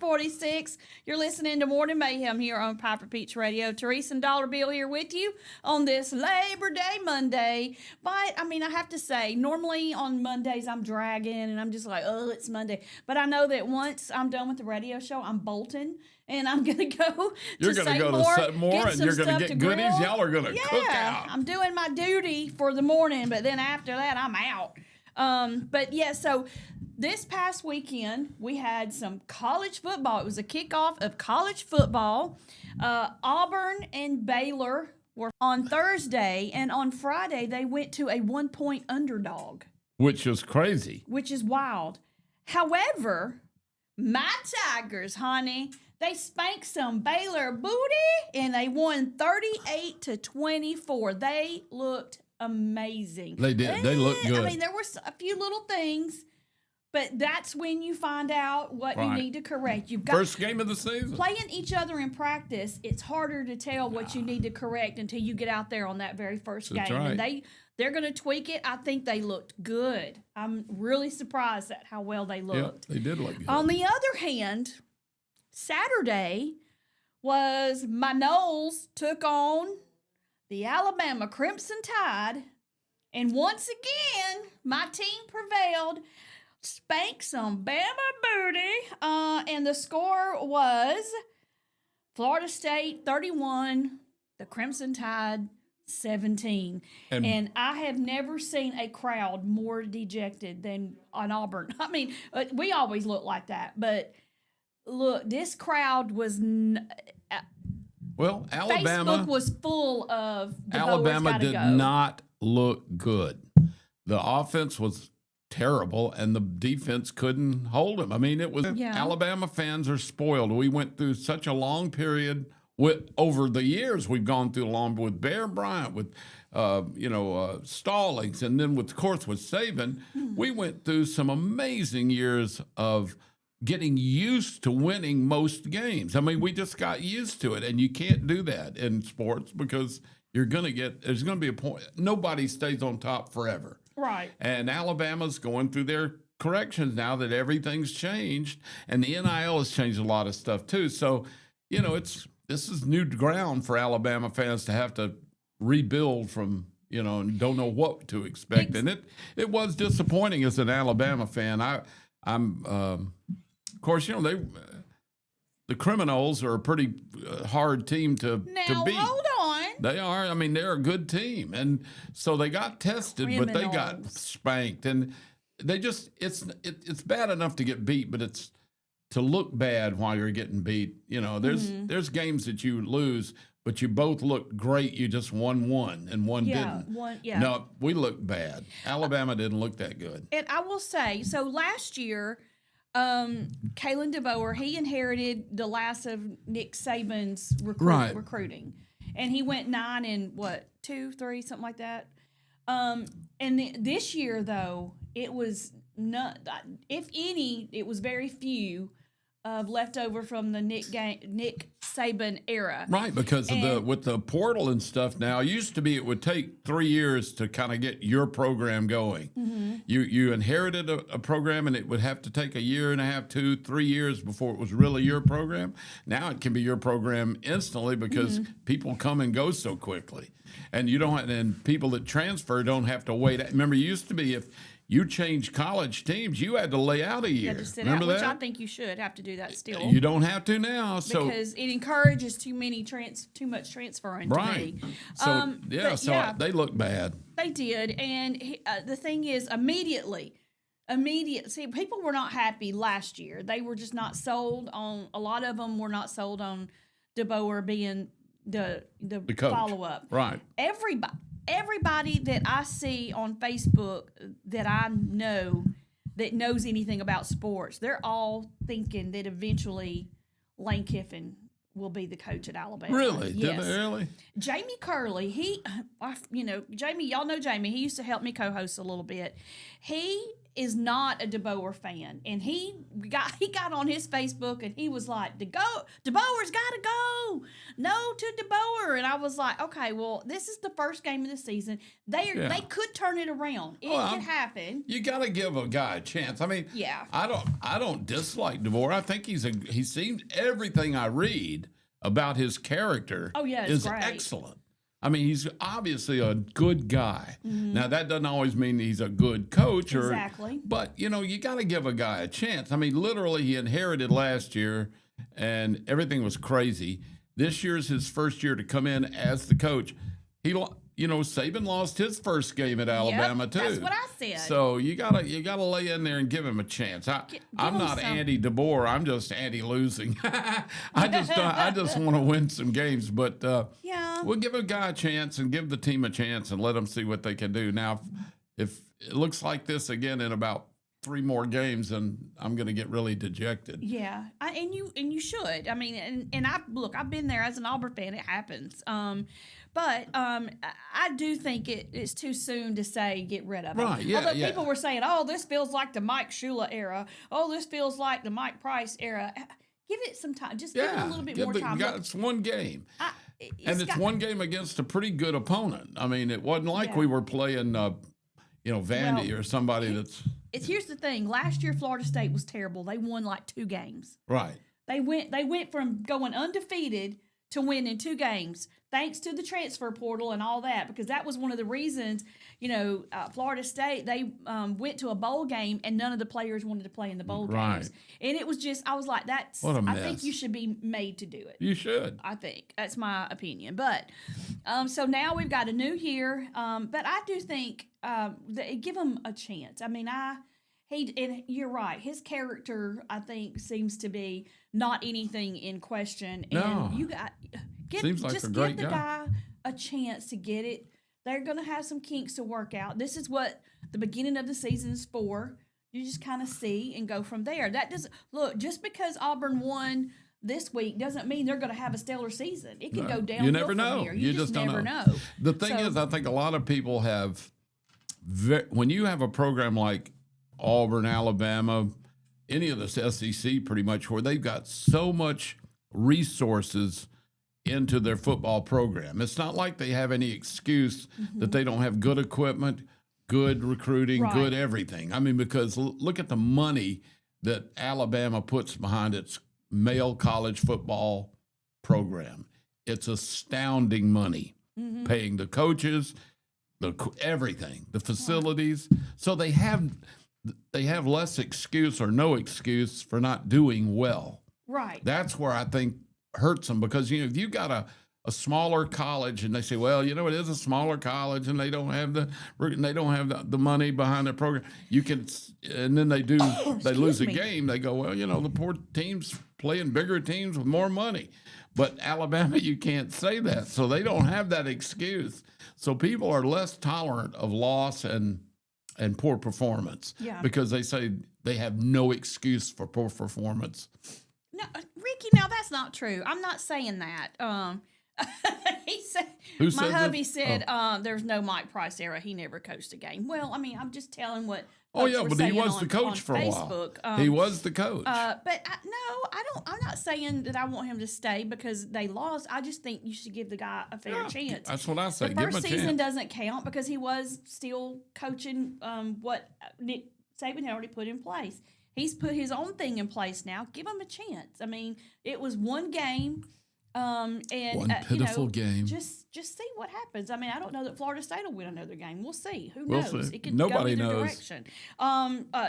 7:46. You're listening to Morning Mayhem here on Piper Peach Radio. Teresa and Dollar Bill here with you on this Labor Day Monday. But, I mean, I have to say, normally on Mondays I'm dragging and I'm just like, oh, it's Monday. But I know that once I'm done with the radio show, I'm bolting. And I'm going to go You're to going to go to Sutmore and you're going to get goodies. grill. Y'all are going to cook Yeah, out. I'm doing my duty for the morning, but then after that, I'm out. But yeah, so this past weekend, we had some college football. It was a kickoff of college football. Auburn and Baylor were on Thursday, and on Friday, they went to a 1-point underdog, Which is crazy. which is wild. However, my Tigers, honey, they spanked some Baylor booty, and they won 38-24. They looked amazing. They did. They looked good. I mean, there were a few little things, but that's when you find out what you Right. need to correct. You've got First game of the season. playing each other in practice. It's harder to tell what you need to correct until you get out there on that very first That's game. right. And they're going to tweak it. I think they looked good. I'm really surprised at how well they Yeah, looked. they did look good. On the other hand, Saturday was my Noles took on the Alabama Crimson Tide, and once again, my team prevailed, spanked some Bama booty, and the score was Florida State 31, the Crimson Tide 17. And I have never seen a crowd more dejected than on Auburn. I mean, we always look like that, but look, this crowd was Well, Alabama. Facebook was full of the Alabama Boers did gotta go. not look good. The offense was terrible, and the defense couldn't hold them. I mean, it was Yeah. Alabama fans are spoiled. We went through such a long period over the years. We've gone through along with Bear Bryant, with Stallings, and then of course with Saban. We went through some amazing years of getting used to winning most games. I mean, we just got used to it, and you can't do that in sports because there's going to be a point. Nobody stays on top forever. Right. And Alabama's going through their corrections now that everything's changed, and the NIL has changed a lot of stuff too. So, this is new ground for Alabama fans to have to rebuild from, and don't know what to expect. And it was disappointing as an Alabama fan. Of course, the Criminals are a pretty hard team to beat. Hold on. They are. I mean, they're a good team, and so they got tested, but they got Criminals. spanked, and they just it's bad enough to get beat, but it's to look bad while you're getting beat. There's games that you lose, but you both looked great. You just won one, and one didn't. No, we looked bad. Alabama didn't look that good. And I will say, so last year, Kalen DeBoer, he inherited the last of Nick Saban's recruiting. And he went 2, 3, something like that. This year, though, it was not, if any, it was very few of leftover from the Nick Saban era. Right, because with the portal and stuff now, used to be it would take 3 years to kind of get your program going. Mm-hmm. You inherited a program, and it would have to take a year and a half, 2, 3 years before it was really your program. Now it can be your program instantly because people come and go so quickly. And and people that transfer don't have to wait. Remember, it used to be if you changed college teams, you had to lay out a year. Remember which that? I think you should have to do that still. You don't have to now. Because it encourages too much transferring right. to me. So, they look bad. They did. And the thing is, immediately, see, people were not happy last year. They were just not sold on, a lot of them were not sold on DeBoer being the coach. follow-up. Right. Everybody that I see on Facebook that I know that knows anything about sports, they're all thinking that eventually Lane Kiffin will be the coach at Alabama. Really? Yes. Did they really? Jamie Curley, Jamie, y'all know Jamie. He used to help me co-host a little bit. He is not a DeBoer fan, and he got on his Facebook and he was like, DeBoer's got to go, no to DeBoer, and I was like, okay, well, this is the first game of the season. They could turn it around. It could happen. You got to give a guy a chance. I mean, Yeah. I don't dislike DeBoer. I think he seems everything I read about his character is great. excellent. I mean, he's obviously a good guy. Now, that doesn't always mean he's a good coach. Exactly. But, you got to give a guy a chance. I mean, literally, he inherited last year, and everything was crazy. This year's his first year to come in as the coach. Saban lost his first game at Alabama too. That's what I said. So you gotta lay in there and give him a chance. I'm not anti DeBoer. I'm just anti losing. I just want to win some games. But we'll give a guy a chance and give the team a chance and let them see what they can do. Now, if it looks like this again in about 3 more games, and I'm going to get really dejected. Yeah, and you should. I mean, and I've been there as an Auburn fan. It happens. But I do think it's too soon to say get rid of it. Right, yeah, Although people were saying, oh, this feels like the Mike Shula era. Oh, this feels like the Mike Price era. Give it some time. Just give it a little bit more time. It's one game. It's one game against a pretty good opponent. I mean, it wasn't like we were playing, Vandy or somebody that's... Here's the thing. Last year, Florida State was terrible. They won like 2 games. Right. They went from going undefeated to winning 2 games, thanks to the transfer portal and all that, because that was one of the reasons, Florida State, they went to a bowl game and none of the players wanted to play in the bowl games. And it was just, I was like, what a mess. I think you should be made to do it. You should. I think. That's my opinion. But, so now we've got a new year, but I do think give him a chance. I mean, and you're right. His character, I think, seems to be not anything in question. And no. Seems like a great guy. Give the guy a chance to get it. They're going to have some kinks to work out. This is what the beginning of the season is for. You just kind of see and go from there. Just because Auburn won this week doesn't mean they're going to have a stellar season. It could go down. You never know. From here. You just never don't know. The thing is, I think a lot of people have, when you have a program like Auburn, Alabama, any of the SEC pretty much, where they've got so much resources into their football program. It's not like they have any excuse that they don't have good equipment, good recruiting, good everything. I mean, because look at the money that Alabama puts behind its male college football program. It's astounding money, paying the coaches, everything, the facilities. So they have less excuse or no excuse for not doing well. Right. That's where I think hurts them, because if you got a smaller college and they say, well, it is a smaller college and they don't have the money behind their program. And then they lose a game. They go, well, the poor team's playing bigger teams with more money. But Alabama, you can't say that. So they don't have that excuse. So people are less tolerant of loss and poor performance because they say they have no excuse for poor performance. No, Ricky, now that's not true. I'm not saying that. He said, my hubby said there's no Mike Price era. He never coached a game. Well, I mean, I'm just telling what. But he was the coach for a while. He was the coach. But I'm not saying that I want him to stay because they lost. I just think you should give the guy a fair chance. That's what I say. The first season doesn't count because he was still coaching what Nick Saban had already put in place. He's put his own thing in place now. Give him a chance. I mean, it was one game. And one pitiful game. Just see what happens. I mean, I don't know that Florida State will win another game. We'll see. Who knows? See. It could Nobody go either knows. direction.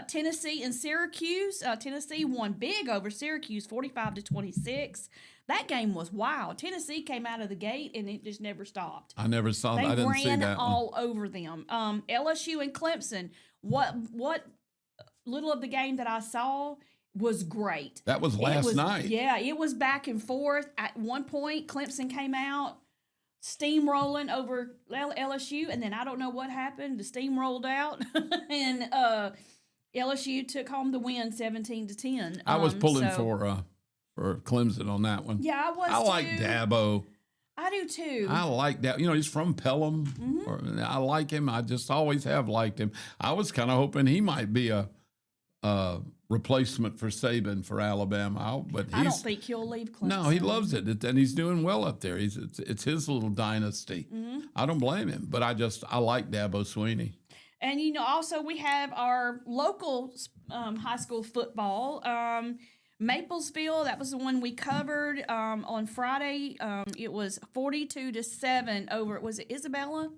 Tennessee and Syracuse. Tennessee won big over Syracuse, 45-26. That game was wild. Tennessee came out of the gate and it just never stopped. I never saw that. I didn't see that. They ran all over them. LSU and Clemson. What little of the game that I saw was great. That was last night. Yeah, it was back and forth. At one point, Clemson came out steamrolling over LSU, and then I don't know what happened. The steam rolled out, and LSU took home the win, 17-10. I was pulling for Clemson on that one. Yeah, I was. I like Dabo. I do too. I like that. You know, he's from Pelham. Mm-hmm. I like him. I just always have liked him. I was kind of hoping he might be a replacement for Saban for Alabama. But I don't think he'll leave Clemson. no, he loves it, and he's doing well up there. It's his little dynasty. Mm-hmm. I don't blame him, but I like Dabo Swinney. And, you know, also we have our local high school football. Maplesville, that was the one we covered on Friday. It was 42-7 over. Was it Isabella?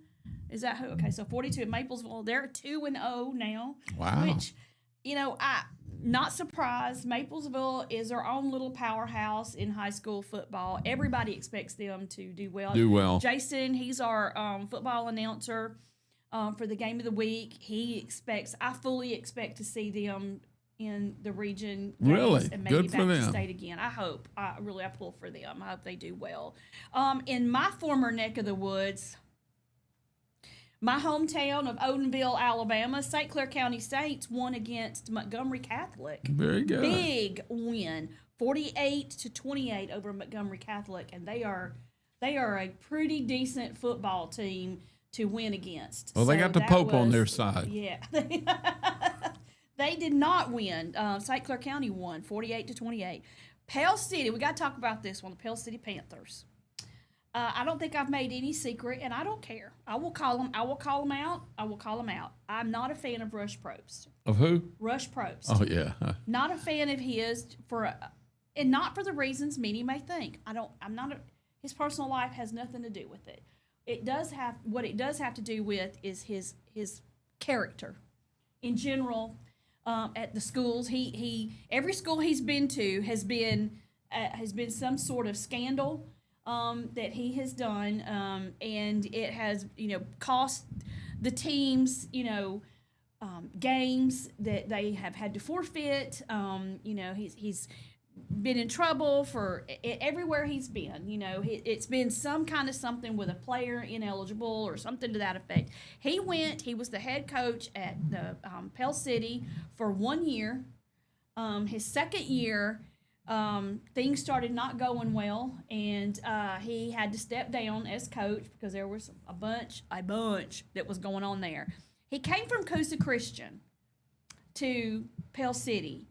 Is that who? Okay, so 42 at Maplesville. They're 2-0 now. Wow. Which, you know, not surprised. Maplesville is their own little powerhouse in high school football. Everybody expects them to do well. Do well. Jason, he's our football announcer for the game of the week. I fully expect to see them in the region games Really? and maybe Good for back to them. state again. I hope. I pull for them. I hope they do well. In my former neck of the woods, my hometown of Odenville, Alabama, St. Clair County Saints won against Montgomery Catholic. Very good. Big win, 48-28 over Montgomery Catholic, and they are a pretty decent football team to win against. Well, they So got the that Pope on was- their side. Yeah. They did not win. St. Clair County won 48-28. Pell City, we got to talk about this one, the Pell City Panthers. I don't think I've made any secret, and I don't care. I will call them out. I'm not a fan of Rush Probst. Of who? Rush Probst. Oh, yeah. Not a fan of his and not for the reasons many may think. His personal life has nothing to do with it. What it does have to do with is his character. In general, at the schools, every school he's been to has been some sort of scandal that he has done, and it has cost the teams games that they have had to forfeit. He's been in trouble for everywhere he's been. It's been some kind of something with a player ineligible or something to that effect. He was the head coach at the Pell City for 1 year. His second year, things started not going well, and he had to step down as coach because there was a bunch that was going on there. He came from Coosa Christian to Pell City.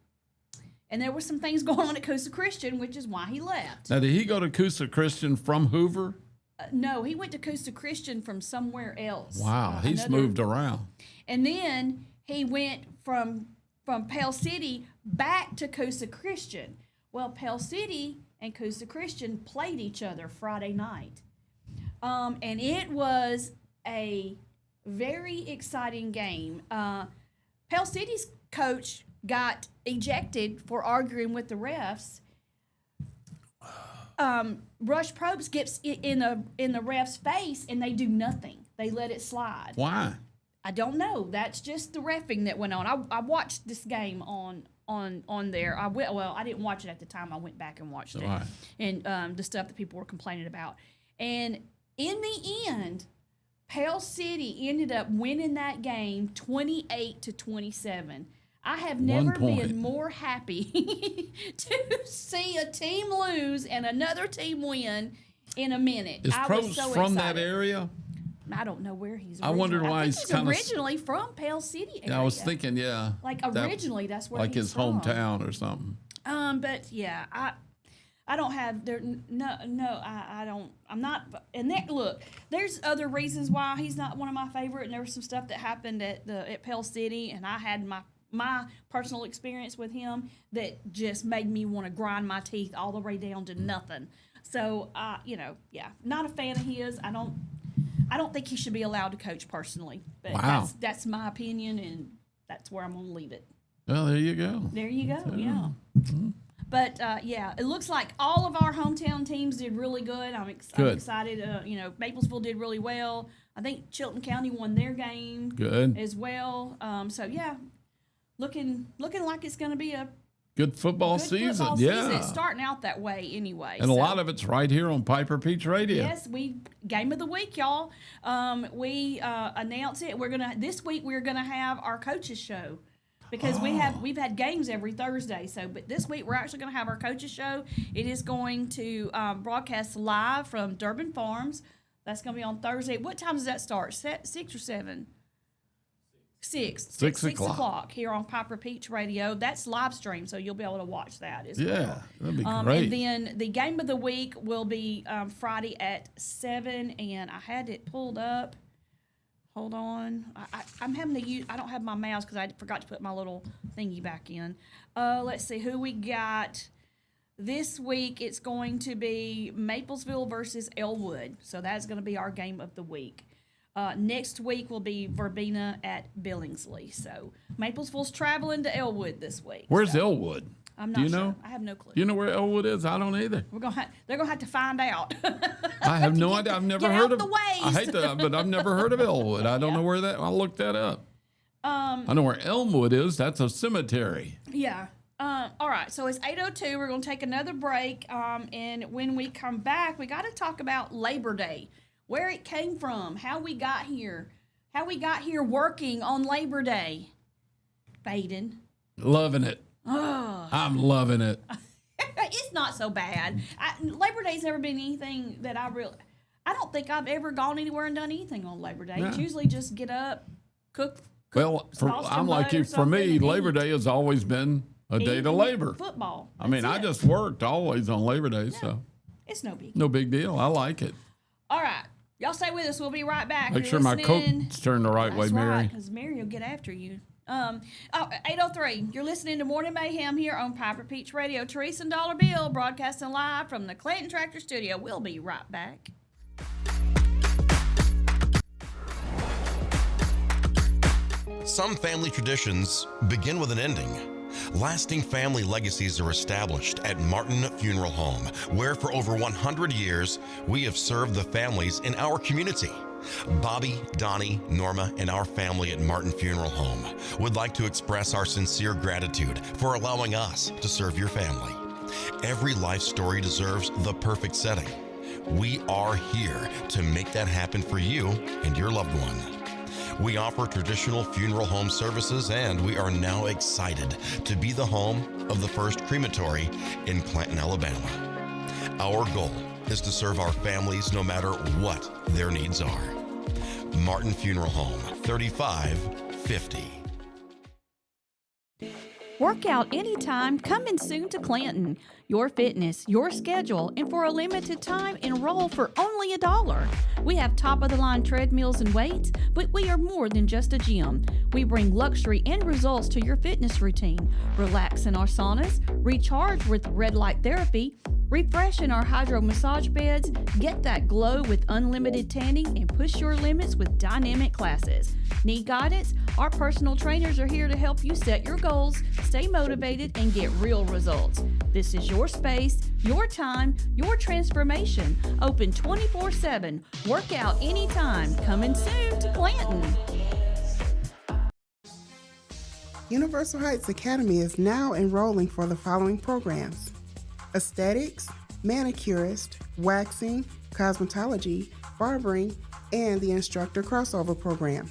And there were some things going on at Coosa Christian, which is why he left. Now, did he go to Coosa Christian from Hoover? No, he went to Coosa Christian from somewhere else. Wow, he's moved around. And then he went from Pell City back to Coosa Christian. Well, Pell City and Coosa Christian played each other Friday night. And it was a very exciting game. Pell City's coach got ejected for arguing with the refs. Rush Probst gets in the ref's face, and they do nothing. They let it slide. Why? I don't know. That's just the reffing that went on. I watched this game on there. I didn't watch it at the time. I went back and watched it, Right. and the stuff that people were complaining about. And in the end, Pell City ended up winning that game 28-27. I have never been more happy to see a team lose and another team win in a minute. Is I was Probst so from excited. that area? I don't know where he's. I wondered why think he's he's kinda originally from Pell City area. Yeah, I was thinking, yeah. Like that- originally, that's where like he's his from. hometown or something. But yeah, I don't have there. No, I don't. I'm not. And that look, there's other reasons why he's not one of my favorite. And there was some stuff that happened at Pell City, and I had my personal experience with him that just made me want to grind my teeth all the way down to nothing. So yeah, not a fan of his. I don't think he should be allowed to coach personally. But Wow. that's my opinion, and that's where I'm gonna leave it. Well, there you go. There you go. Yeah. But yeah, it looks like all of our hometown teams did really good. I'm Good. excited. Maplesville did really well. I think Chilton County won their game Good. as well. So yeah, looking like it's going to be a Good football good season. football Yeah. season. It's starting out that way anyway. And a lot of it's right here on Piper Peach Radio. Yes, game of the week, y'all. We announce it. This week we're gonna have our coaches show. because we've had games every Thursday. So, but this week we're actually going to have our coaches show. It is going to broadcast live from Durbin Farms. That's going to be on Thursday. What time does that start? 6 or 7? 6. 6 6 o'clock. o'clock here on Piper Peach Radio. That's live stream, so you'll be able to watch that as well. Yeah, that'd be great. And then the game of the week will be Friday at 7, and I had it pulled up. Hold on. I'm having to use, I don't have my mouse because I forgot to put my little thingy back in. Let's see who we got. This week it's going to be Maplesville versus Elwood. So that's going to be our game of the week. Next week will be Verbena at Billingsley. So Maplesville's traveling to Elwood this week. Where's so Elwood? I'm Do not you sure. know? I have no clue. Do you know where Elwood is? I don't either. They're gonna have to find out. I have no idea. I've never get heard out of. the ways. I hate that, but I've never heard of Elwood. I don't know where that. I'll look that up. I know where Elmwood is. That's a cemetery. Yeah. All right. So it's 8:02. We're gonna take another break. And when we come back, we got to talk about Labor Day, where it came from, how we got here working on Labor Day. Baden. Loving it. I'm loving it. It's not so bad. Labor Day's never been anything that I don't think I've ever gone anywhere and done anything on Labor Day. It's Yeah. usually just get up, cook. Well, I'm like you. For me, Labor Day has always been a day to labor. Football. I mean, I That's it. just worked always on Labor Day, so It's no big. no big deal. I like it. All right. Y'all stay with us. We'll be right back. Make You're sure my listening- coat's turned the right way, That's Mary. right, because Mary will get after you. 8:03. You're listening to Morning Mayhem here on Piper Peach Radio. Teresa and Dollar Bill broadcasting live from the Clayton Tractor Studio. We'll be right back. Some family traditions begin with an ending. Lasting family legacies are established at Martin Funeral Home, where for over 100 years, we have served the families in our community. Bobby, Donnie, Norma, and our family at Martin Funeral Home would like to express our sincere gratitude for allowing us to serve your family. Every life story deserves the perfect setting. We are here to make that happen for you and your loved one. We offer traditional funeral home services, and we are now excited to be the home of the first crematory in Clanton, Alabama. Our goal is to serve our families no matter what their needs are. Martin Funeral Home, 3550. Work out anytime, coming soon to Clanton. Your fitness, your schedule, and for a limited time, enroll for only $1. We have top-of-the-line treadmills and weights, but we are more than just a gym. We bring luxury and results to your fitness routine. Relax in our saunas, recharge with red light therapy, refresh in our hydro massage beds, get that glow with unlimited tanning, and push your limits with dynamic classes. Need guidance? Our personal trainers are here to help you set your goals, stay motivated, and get real results. This is your space, your time, your transformation. Open 24/7. Work out anytime. Coming soon to Clanton. Universal Heights Academy is now enrolling for the following programs: aesthetics, manicurist, waxing, cosmetology, barbering, and the instructor crossover program.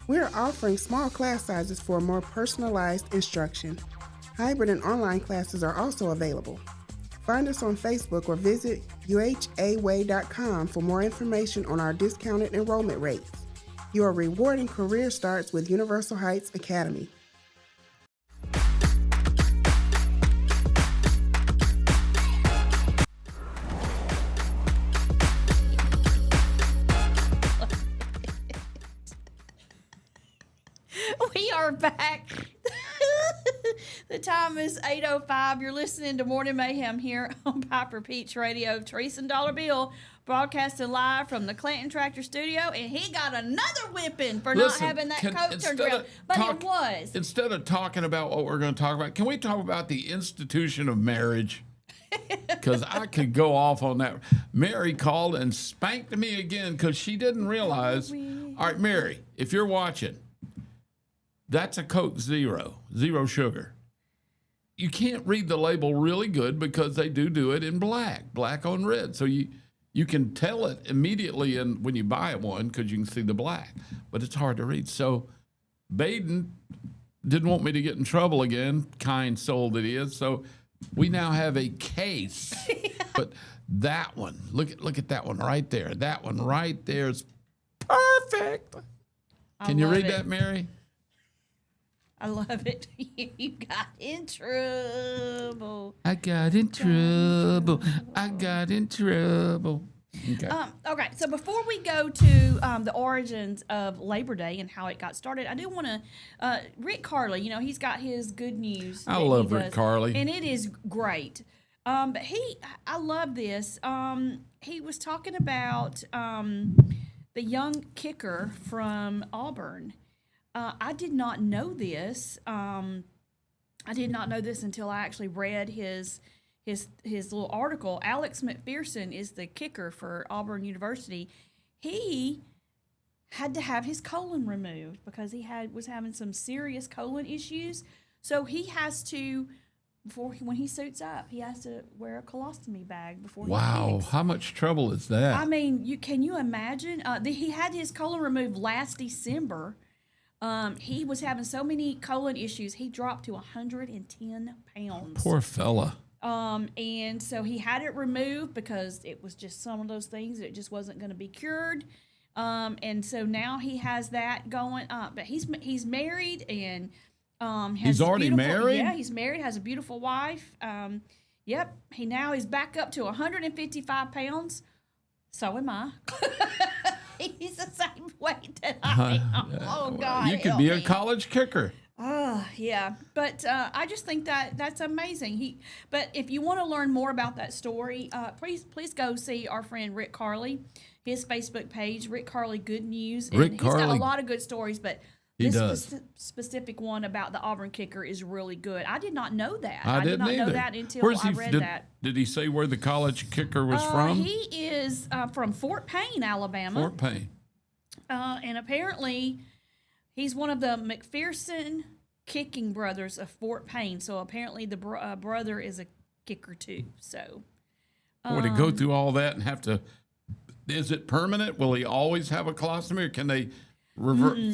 We are offering small class sizes for more personalized instruction. Hybrid and online classes are also available. Find us on Facebook or visit uhaway.com for more information on our discounted enrollment rates. Your rewarding career starts with Universal Heights Academy. We are back. The time is 8:05. You're listening to Morning Mayhem here on Piper Peach Radio. Teresa and Dollar Bill broadcasting live from the Clanton Tractor Studio, and he got another whipping for not having that coat turned around. But it was. Instead of talking about what we're going to talk about, can we talk about the institution of marriage? Because I could go off on that. Mary called and spanked me again because she didn't realize. All right, Mary, if you're watching, that's a Coke Zero sugar. You can't read the label really good because they do it in black on red. So you can tell it immediately when you buy one because you can see the black, but it's hard to read. So Baden didn't want me to get in trouble again, kind soul that he is. So we now have a case. But that one, look at that one right there. That one right there is perfect. Can you read that, Mary? I love it. You got in trouble. I got in trouble. I got in trouble. Okay. Okay, so before we go to the origins of Labor Day and how it got started, I do want to, Rick Carley, he's got his good news. I that love he Rick does, Carley. and it is great. But I love this. He was talking about the young kicker from Auburn. I did not know this. I did not know this until I actually read his little article. Alex McPherson is the kicker for Auburn University. He had to have his colon removed because he was having some serious colon issues. So he has to, when he suits up, he has to wear a colostomy bag before Wow, he kicks. how much trouble is that? I mean, can you imagine? He had his colon removed last December. He was having so many colon issues, he dropped to 110 pounds. Poor fella. And so he had it removed because it was just some of those things that just wasn't going to be cured. And so now he has that going up. But he's married and has He's already married? Yeah, he's married, has a beautiful wife. Yep, he now is back up to 155 pounds. So am I. He's the same weight that I am. Oh, God. You could help be a me. college kicker. Yeah, but I just think that's amazing. But if you want to learn more about that story, please go see our friend Rick Carley, his Facebook page, Rick Carley Good News. And he's got a lot of good stories, but this specific one about the Auburn kicker is really good. I did not know that. I did not know that until I read that. Did he say where the college kicker was from? He is from Fort Payne, Alabama. Fort Payne. And apparently, he's one of the McPherson kicking brothers of Fort Payne. So apparently, the brother is a kicker too. So, Would he go through all that and have to? Is it permanent? Will he always have a colostomy, or can they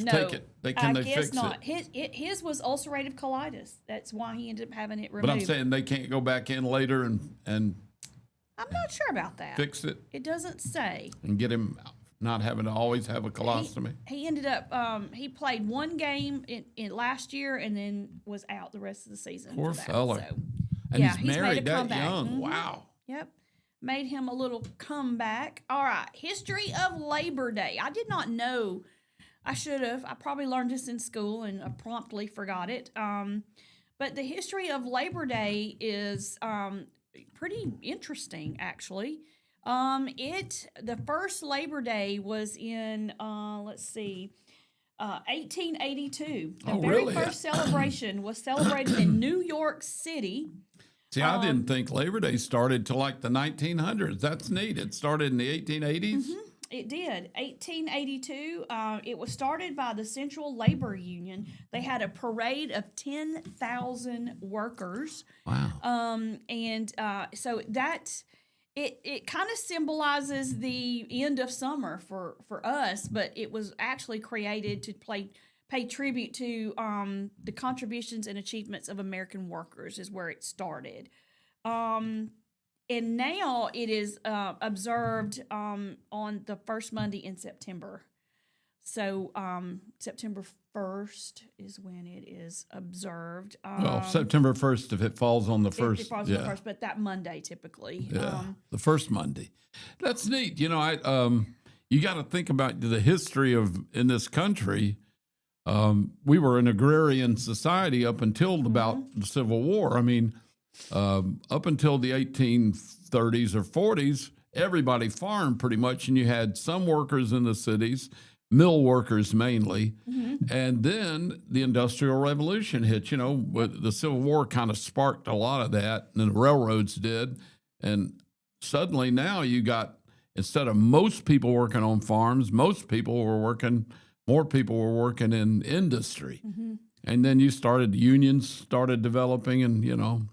take it? They fix not. it? His was ulcerative colitis. That's why he ended up having it removed. But I'm saying they can't go back in later and I'm not sure about that. fix it It doesn't say. and get him not having to always have a colostomy. He ended up. He played one game in last year and then was out the rest of the season. Poor for that. fella. So, And yeah, he's made a married that comeback. young. Mhm. Wow. Yep. Made him a little comeback. All right. History of Labor Day. I did not know. I should have. I probably learned this in school and promptly forgot it. But the history of Labor Day is pretty interesting, actually. The first Labor Day was in 1882. The very really? first celebration was celebrated in New York City. See, I didn't think Labor Day started till like the 1900s. That's neat. It started in the 1880s. It did. 1882. It was started by the Central Labor Union. They had a parade of 10,000 workers. Wow. So that it kind of symbolizes the end of summer for us, but it was actually created to pay tribute to the contributions and achievements of American workers is where it started. And now it is observed on the first Monday in September. So September 1st is when it is observed. Well, September 1st if it falls on the first. It falls on the first, but that Monday typically. Yeah, the first Monday. That's neat. You got to think about the history in this country. We were an agrarian society up until about the Civil War. I mean, up until the 1830s or 40s, everybody farmed pretty much, and you had some workers in the cities, mill workers mainly, and then the Industrial Revolution hit. The Civil War kind of sparked a lot of that, and the railroads did, and suddenly now you got, instead of most people working on farms, more people were working in industry, and then unions started developing, and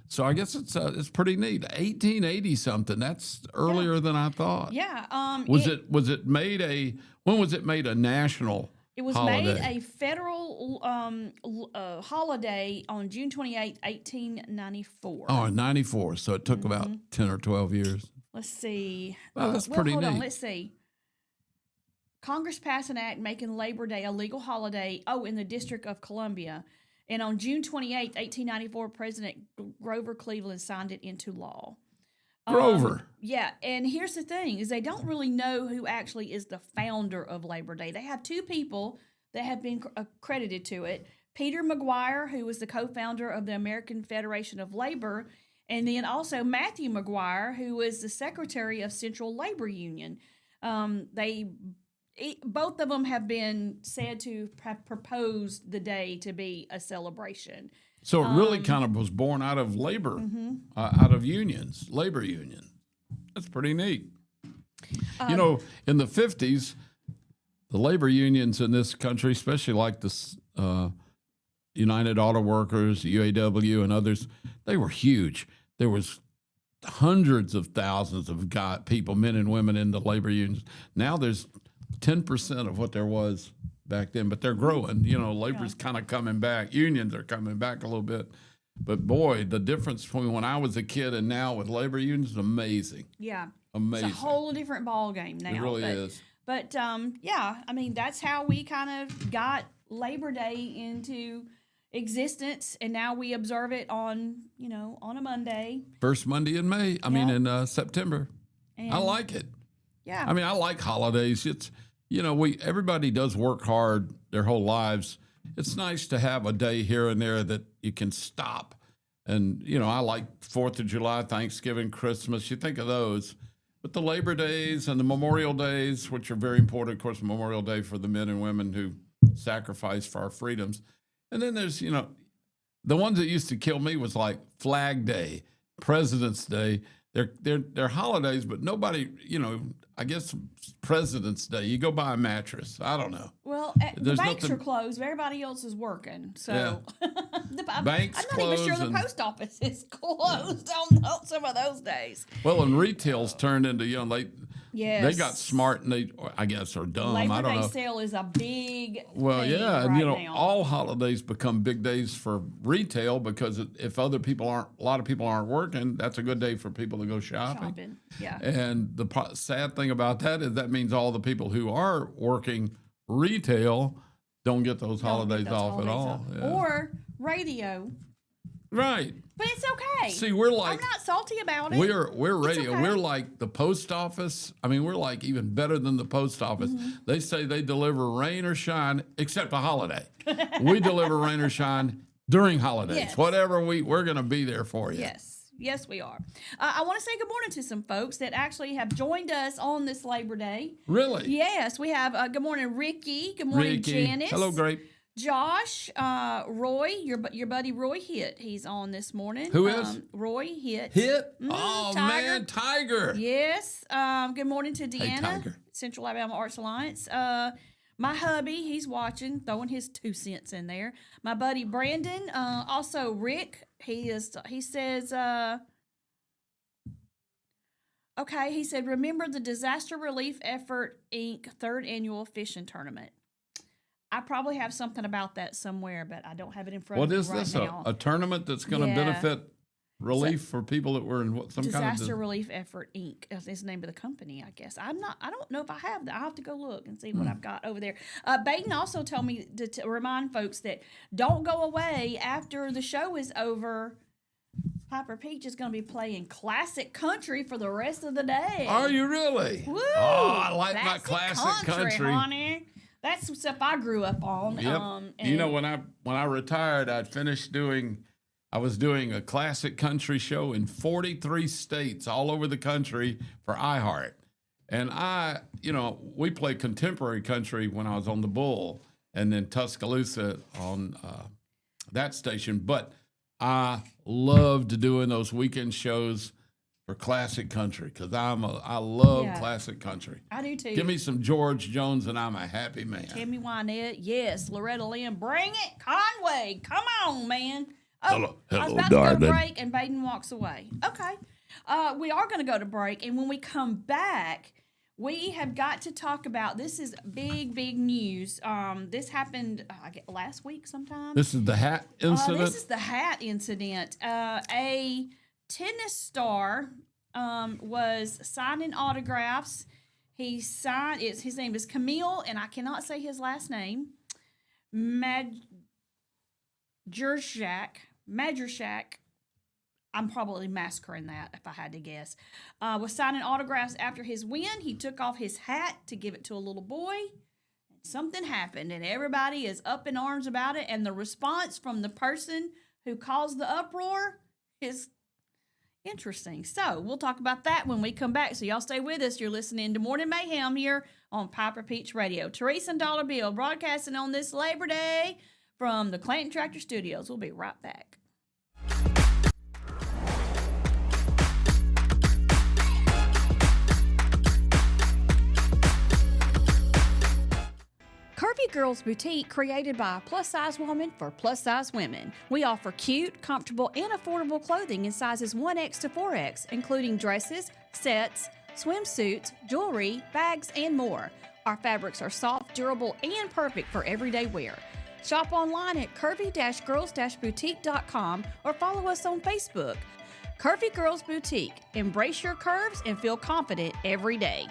so I guess it's pretty neat. 1880 something. That's earlier than I thought. Yeah. When was it made a national It was made a federal holiday on June 28, 1894. Oh, in 94. So it took about 10 or 12 years. Let's see. Well, that's pretty hold on. neat. Let's see. Congress passed an act making Labor Day a legal holiday, in the District of Columbia. And on June 28, 1894, President Grover Cleveland signed it into law. Grover. Yeah, and here's the thing, is they don't really know who actually is the founder of Labor Day. They have two people that have been accredited to it. Peter McGuire, who was the co-founder of the American Federation of Labor, and then also Matthew McGuire, who was the secretary of Central Labor Union. Both of them have been said to have proposed the day to be a celebration. So it really kind of was born out of labor, out of unions, labor union. That's pretty neat. You know, in the 50s, the labor unions in this country, especially like the United Auto Workers, UAW, and others, they were huge. There was hundreds of thousands of people, men and women in the labor unions. Now there's 10% of what there was back then, but they're growing. You know, labor's kind of coming back. Unions are coming back a little bit. But boy, the difference between when I was a kid and now with labor unions is amazing. Yeah. Amazing. It's a whole different ball game now. It really is. But yeah, I mean, that's how we kind of got Labor Day into existence, and now we observe it on a Monday. First Monday in May. I mean, in September. And I like it. Yeah. I mean, I like holidays. It's, everybody does work hard their whole lives. It's nice to have a day here and there that you can stop. And, I like 4th of July, Thanksgiving, Christmas. You think of those. But the Labor Days and the Memorial Days, which are very important, of course, Memorial Day for the men and women who sacrificed for our freedoms. And then there's, the ones that used to kill me was like Flag Day, President's Day. They're holidays, but nobody, I guess President's Day, you go buy a mattress. I don't know. Well, the banks are closed. Everybody else is working. So banks I'm not even sure the post office is closed on some of those days. Well, and retail's turned into, they got smart and they, I guess, are dumb. Labor I don't Day know. sale is a big and now. all holidays become big days for retail because if a lot of people aren't working, that's a good day for people to go shopping. Yeah. And the sad thing about that is that means all the people who are working retail don't get those holidays off at all. Yeah. Or radio. Right. But it's okay. See, we're like, I'm not salty about it. We're radio. Okay. We're like the post office. I mean, we're like even better than the post office. They say they deliver rain or shine, except a holiday. We deliver rain or shine during holidays. Yes. Whatever we're going to be there for you. Yes, we are. I want to say good morning to some folks that actually have joined us on this Labor Day. Really? Yes, we have good morning, Ricky. Good morning, Janice. Hello, Grape. Josh, Roy, your buddy Roy Hitt. He's on this morning. Who is? Roy Hitt. Hitt? Tiger. Man, Tiger. Yes. Good morning to Deanna, Tiger. Central Alabama Arts Alliance. My hubby, he's watching, throwing his 2 cents in there. My buddy Brandon, also Rick, he says, okay, he said, remember the Disaster Relief Effort, Inc. 3rd Annual Fishing Tournament. I probably have something about that somewhere, but I don't have it in front of me right now. What is this, a tournament that's going to benefit relief for people that were in some kind of Disaster Relief Effort Inc. is the name of the company, I guess. I don't know if I have that. I'll have to go look and see what I've got over there. Baden also told me to remind folks that don't go away after the show is over. Piper Peach is going to be playing classic country for the rest of the day. Are you really? Woo! Oh, I like my classic country. Honey. That's some stuff I grew up on. Yep. When I retired, I was doing a classic country show in 43 states all over the country for iHeart. And we played contemporary country when I was on the Bull and then Tuscaloosa on that station. But I loved doing those weekend shows for classic country because I love classic country. I do too. Give me some George Jones and I'm a happy man. Tammy Wynette, yes. Loretta Lynn, bring it. Conway, come on, man. Oh, hello, I was about darling. to go break and Baden walks away. Okay. We are going to go to break, and when we come back, we have got to talk about, this is big news. This happened I guess last week sometime. This is the hat incident. This is the hat incident. A tennis star was signing autographs. He signed, his name is Camille, and I cannot say his last name. Majorshak. I'm probably massacring that if I had to guess. Was signing autographs after his win. He took off his hat to give it to a little boy. Something happened, and everybody is up in arms about it. And the response from the person who caused the uproar is interesting. So we'll talk about that when we come back. So y'all stay with us. You're listening to Morning Mayhem here on Piper Peach Radio. Teresa and Dollar Bill broadcasting on this Labor Day from the Clanton Tractor Studios. We'll be right back. Curvy Girls Boutique, created by a plus-size woman for plus-size women. We offer cute, comfortable, and affordable clothing in sizes 1X to 4X, including dresses, sets, swimsuits, jewelry, bags, and more. Our fabrics are soft, durable, and perfect for everyday wear. Shop online at curvy-girls-boutique.com or follow us on Facebook. Curvy Girls Boutique. Embrace your curves and feel confident every day.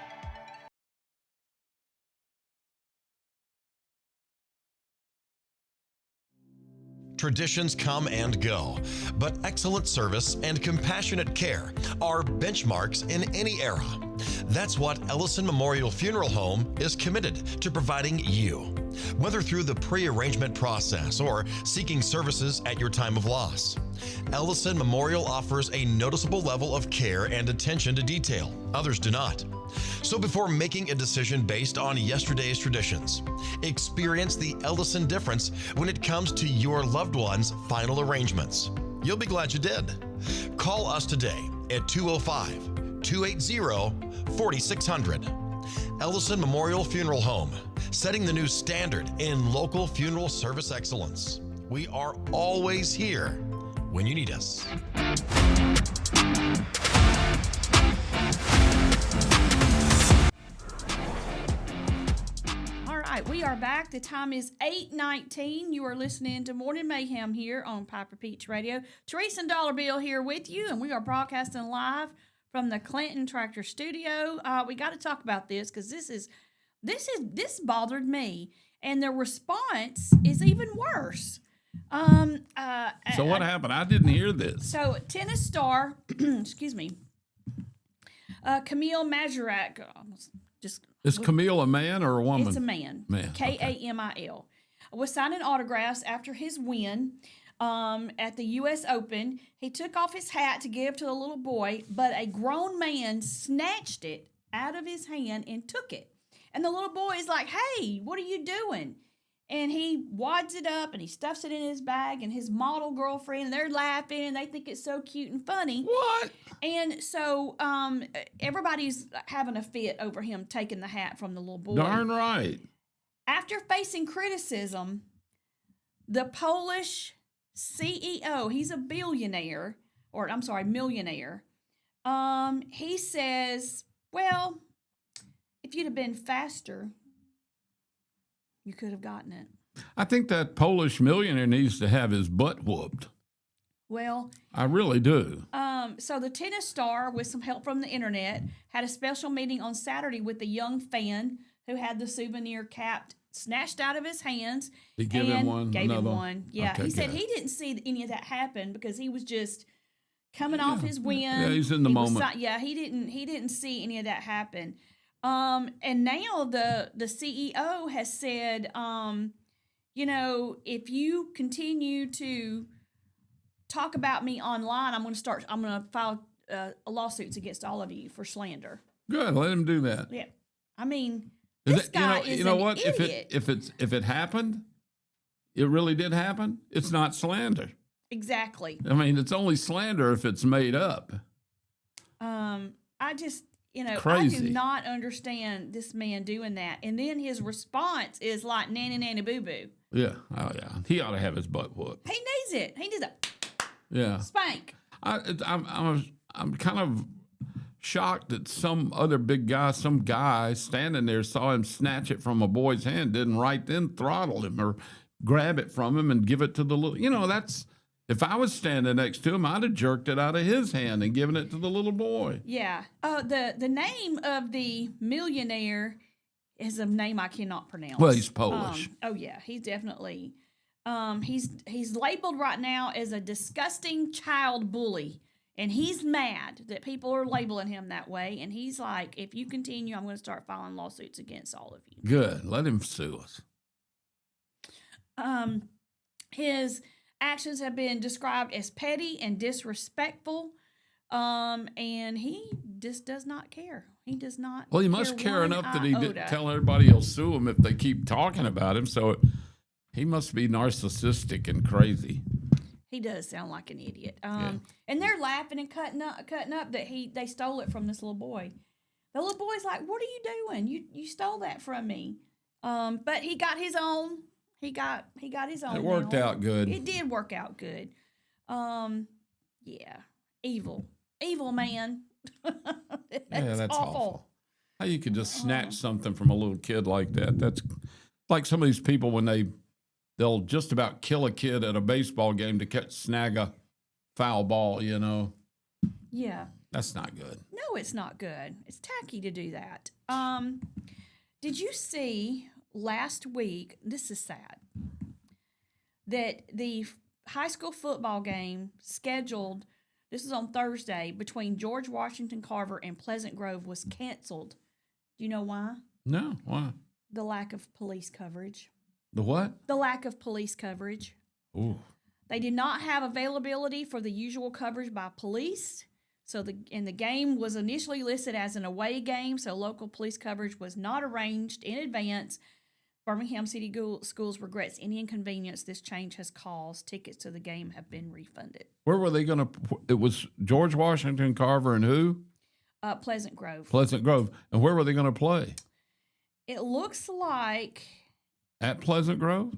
Traditions come and go, but excellent service and compassionate care are benchmarks in any era. That's what Ellison Memorial Funeral Home is committed to providing you, whether through the pre-arrangement process or seeking services at your time of loss. Ellison Memorial offers a noticeable level of care and attention to detail. Others do not. So before making a decision based on yesterday's traditions, experience the Ellison difference when it comes to your loved one's final arrangements. You'll be glad you did. Call us today at 205-280-4600. Ellison Memorial Funeral Home, setting the new standard in local funeral service excellence. We are always here when you need us. We are back. The time is 8:19. You are listening to Morning Mayhem here on Piper Peach Radio. Teresa and Dollar Bill here with you, and we are broadcasting live from the Clanton Tractor Studio. We got to talk about this because this bothered me, and the response is even worse. So what happened? I didn't hear this. So tennis star, excuse me, Camille Majorak, Is Camille a man or a woman? It's a man. Kamil. Was signing autographs after his win at the U.S. Open. He took off his hat to give to the little boy, but a grown man snatched it out of his hand and took it. And the little boy is like, "Hey, what are you doing?" And he wads it up and he stuffs it in his bag, and his model girlfriend, they're laughing and they think it's so cute and funny. What? And so everybody's having a fit over him taking the hat from the little boy. Darn right. After facing criticism, the Polish CEO, he's a millionaire. He says, well, if you'd have been faster, you could have gotten it. I think that Polish millionaire needs to have his butt whooped. Well, I really do. So the tennis star, with some help from the internet, had a special meeting on Saturday with a young fan who had the souvenir cap snatched out of his hands. He gave him one? Gave him Another? one. Yeah. Okay, he said good. he didn't see any of that happen because he was just coming off his win. Yeah, he's in the moment. He didn't see any of that happen. And now the CEO has said, if you continue to talk about me online, I'm going to file lawsuits against all of you for slander. Good, let him do that. Yeah. I mean, this guy is an idiot. If it happened, it really did happen, it's not slander. Exactly. I mean, it's only slander if it's made up. I just, Crazy. I do not understand this man doing that. And then his response is like nanny nanny boo boo. Yeah. Oh yeah. He ought to have his butt whooped. He needs it. He needs a Yeah. spank. I'm kind of shocked that some other big guy, some guy standing there saw him snatch it from a boy's hand, didn't right then throttle him or grab it from him and give it to the little, that's, if I was standing next to him, I'd have jerked it out of his hand and given it to the little boy. Yeah. The name of the millionaire is a name I cannot pronounce. Well, he's Polish. Yeah, he's definitely, he's labeled right now as a disgusting child bully. And he's mad that people are labeling him that way. And he's like, if you continue, I'm going to start filing lawsuits against all of you. Good. Let him sue us. His actions have been described as petty and disrespectful. And he just does not care. He does not. Well, he must care one enough that he iota. didn't tell everybody he'll sue him if they keep talking about him. So he must be narcissistic and crazy. He does sound like an idiot. Yeah. And they're laughing and cutting up that they stole it from this little boy. The little boy's like, "What are you doing? You stole that from me." But he got his own. He got his own. It worked now. out good. It did work out good. Yeah, evil man. That's awful. How you could just snatch something from a little kid like that? That's like some of these people when they'll just about kill a kid at a baseball game to snag a foul ball, Yeah. That's not good. No, it's not good. It's tacky to do that. Did you see last week, this is sad, that the high school football game scheduled, this is on Thursday, between George Washington Carver and Pleasant Grove was canceled. Do you know why? No, why? The lack of police coverage. The what? The lack of police coverage. Ooh. They did not have availability for the usual coverage by police. So the game was initially listed as an away game, so local police coverage was not arranged in advance. Birmingham City Schools regrets any inconvenience this change has caused. Tickets to the game have been refunded. Where were they going to? It was George Washington Carver and who? Pleasant Grove. Pleasant Grove. And where were they going to play? It looks like At Pleasant Grove?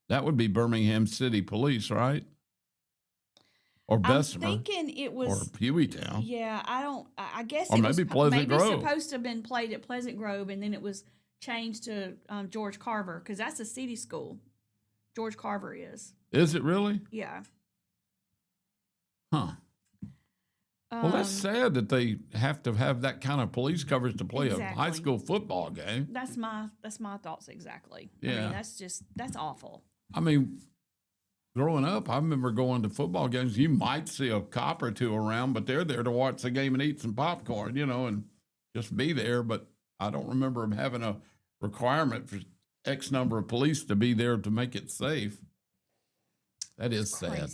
That would be Birmingham City Police, right? Or Bessemer. I'm thinking it was. Or Hueytown. Yeah, I guess Or it maybe was Pleasant maybe Grove. supposed to have been played at Pleasant Grove, and then it was changed to George Carver because that's a city school. George Carver is. Is it really? Yeah. Huh. Well, that's sad that they have to have that kind of police coverage to play a high Exactly. school football game. That's my thoughts exactly. I Yeah. mean, that's awful. I mean, growing up, I remember going to football games. You might see a cop or two around, but they're there to watch the game and eat some popcorn, and just be there. But I don't remember them having a requirement for X number of police to be there to make it safe. That is sad.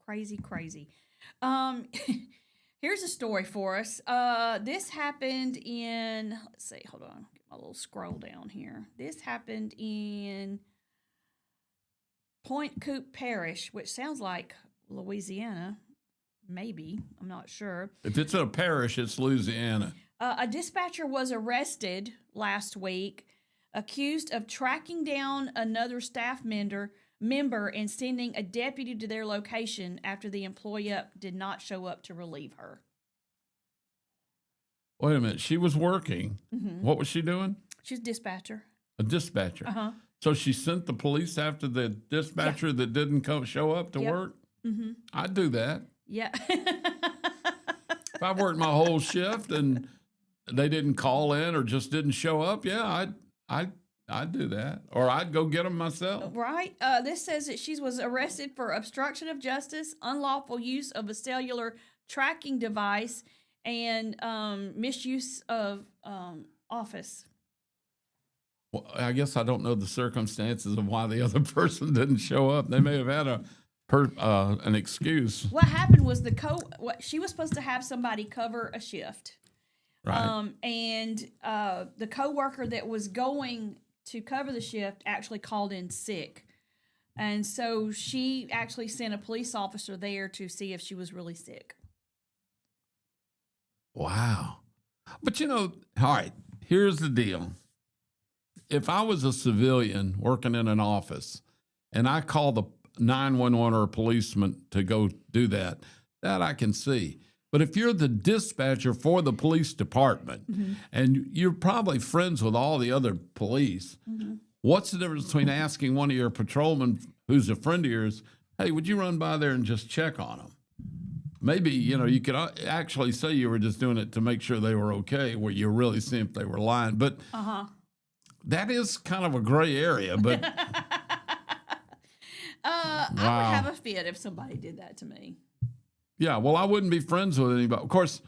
Crazy. Here's a story for us. This happened in, let's see, hold on, get my little scroll down here. This happened in Point Coupe Parish, which sounds like Louisiana, maybe, I'm not sure. If it's a parish, it's Louisiana. A dispatcher was arrested last week, accused of tracking down another staff member and sending a deputy to their location after the employee did not show up to relieve her. Wait a minute. She was working. Mm-hmm. What was she doing? She's a dispatcher. A dispatcher. Uh-huh. So she sent the police after the dispatcher that didn't show up to Yep. work? Mm-hmm. I'd do that. Yeah. If I worked my whole shift and they didn't call in or just didn't show up, yeah, I'd do that. Or I'd go get them myself. Right. This says that she was arrested for obstruction of justice, unlawful use of a cellular tracking device, and misuse of office. Well, I guess I don't know the circumstances of why the other person didn't show up. They may have had an excuse. What happened was she was supposed to have somebody cover a shift. Right. And the coworker that was going to cover the shift actually called in sick. And so she actually sent a police officer there to see if she was really sick. Wow. But all right, here's the deal. If I was a civilian working in an office and I call the 911 or a policeman to go do that I can see. But if you're the dispatcher for the police department and you're probably friends with all the other police, what's the difference between asking one of your patrolmen who's a friend of yours, hey, would you run by there and just check on them? Maybe, you could actually say you were just doing it to make sure they were okay, where you really see if they were lying. But that is kind of a gray area. But I would have a fit if somebody did that to me. yeah, well, I wouldn't be friends with anybody. Of course,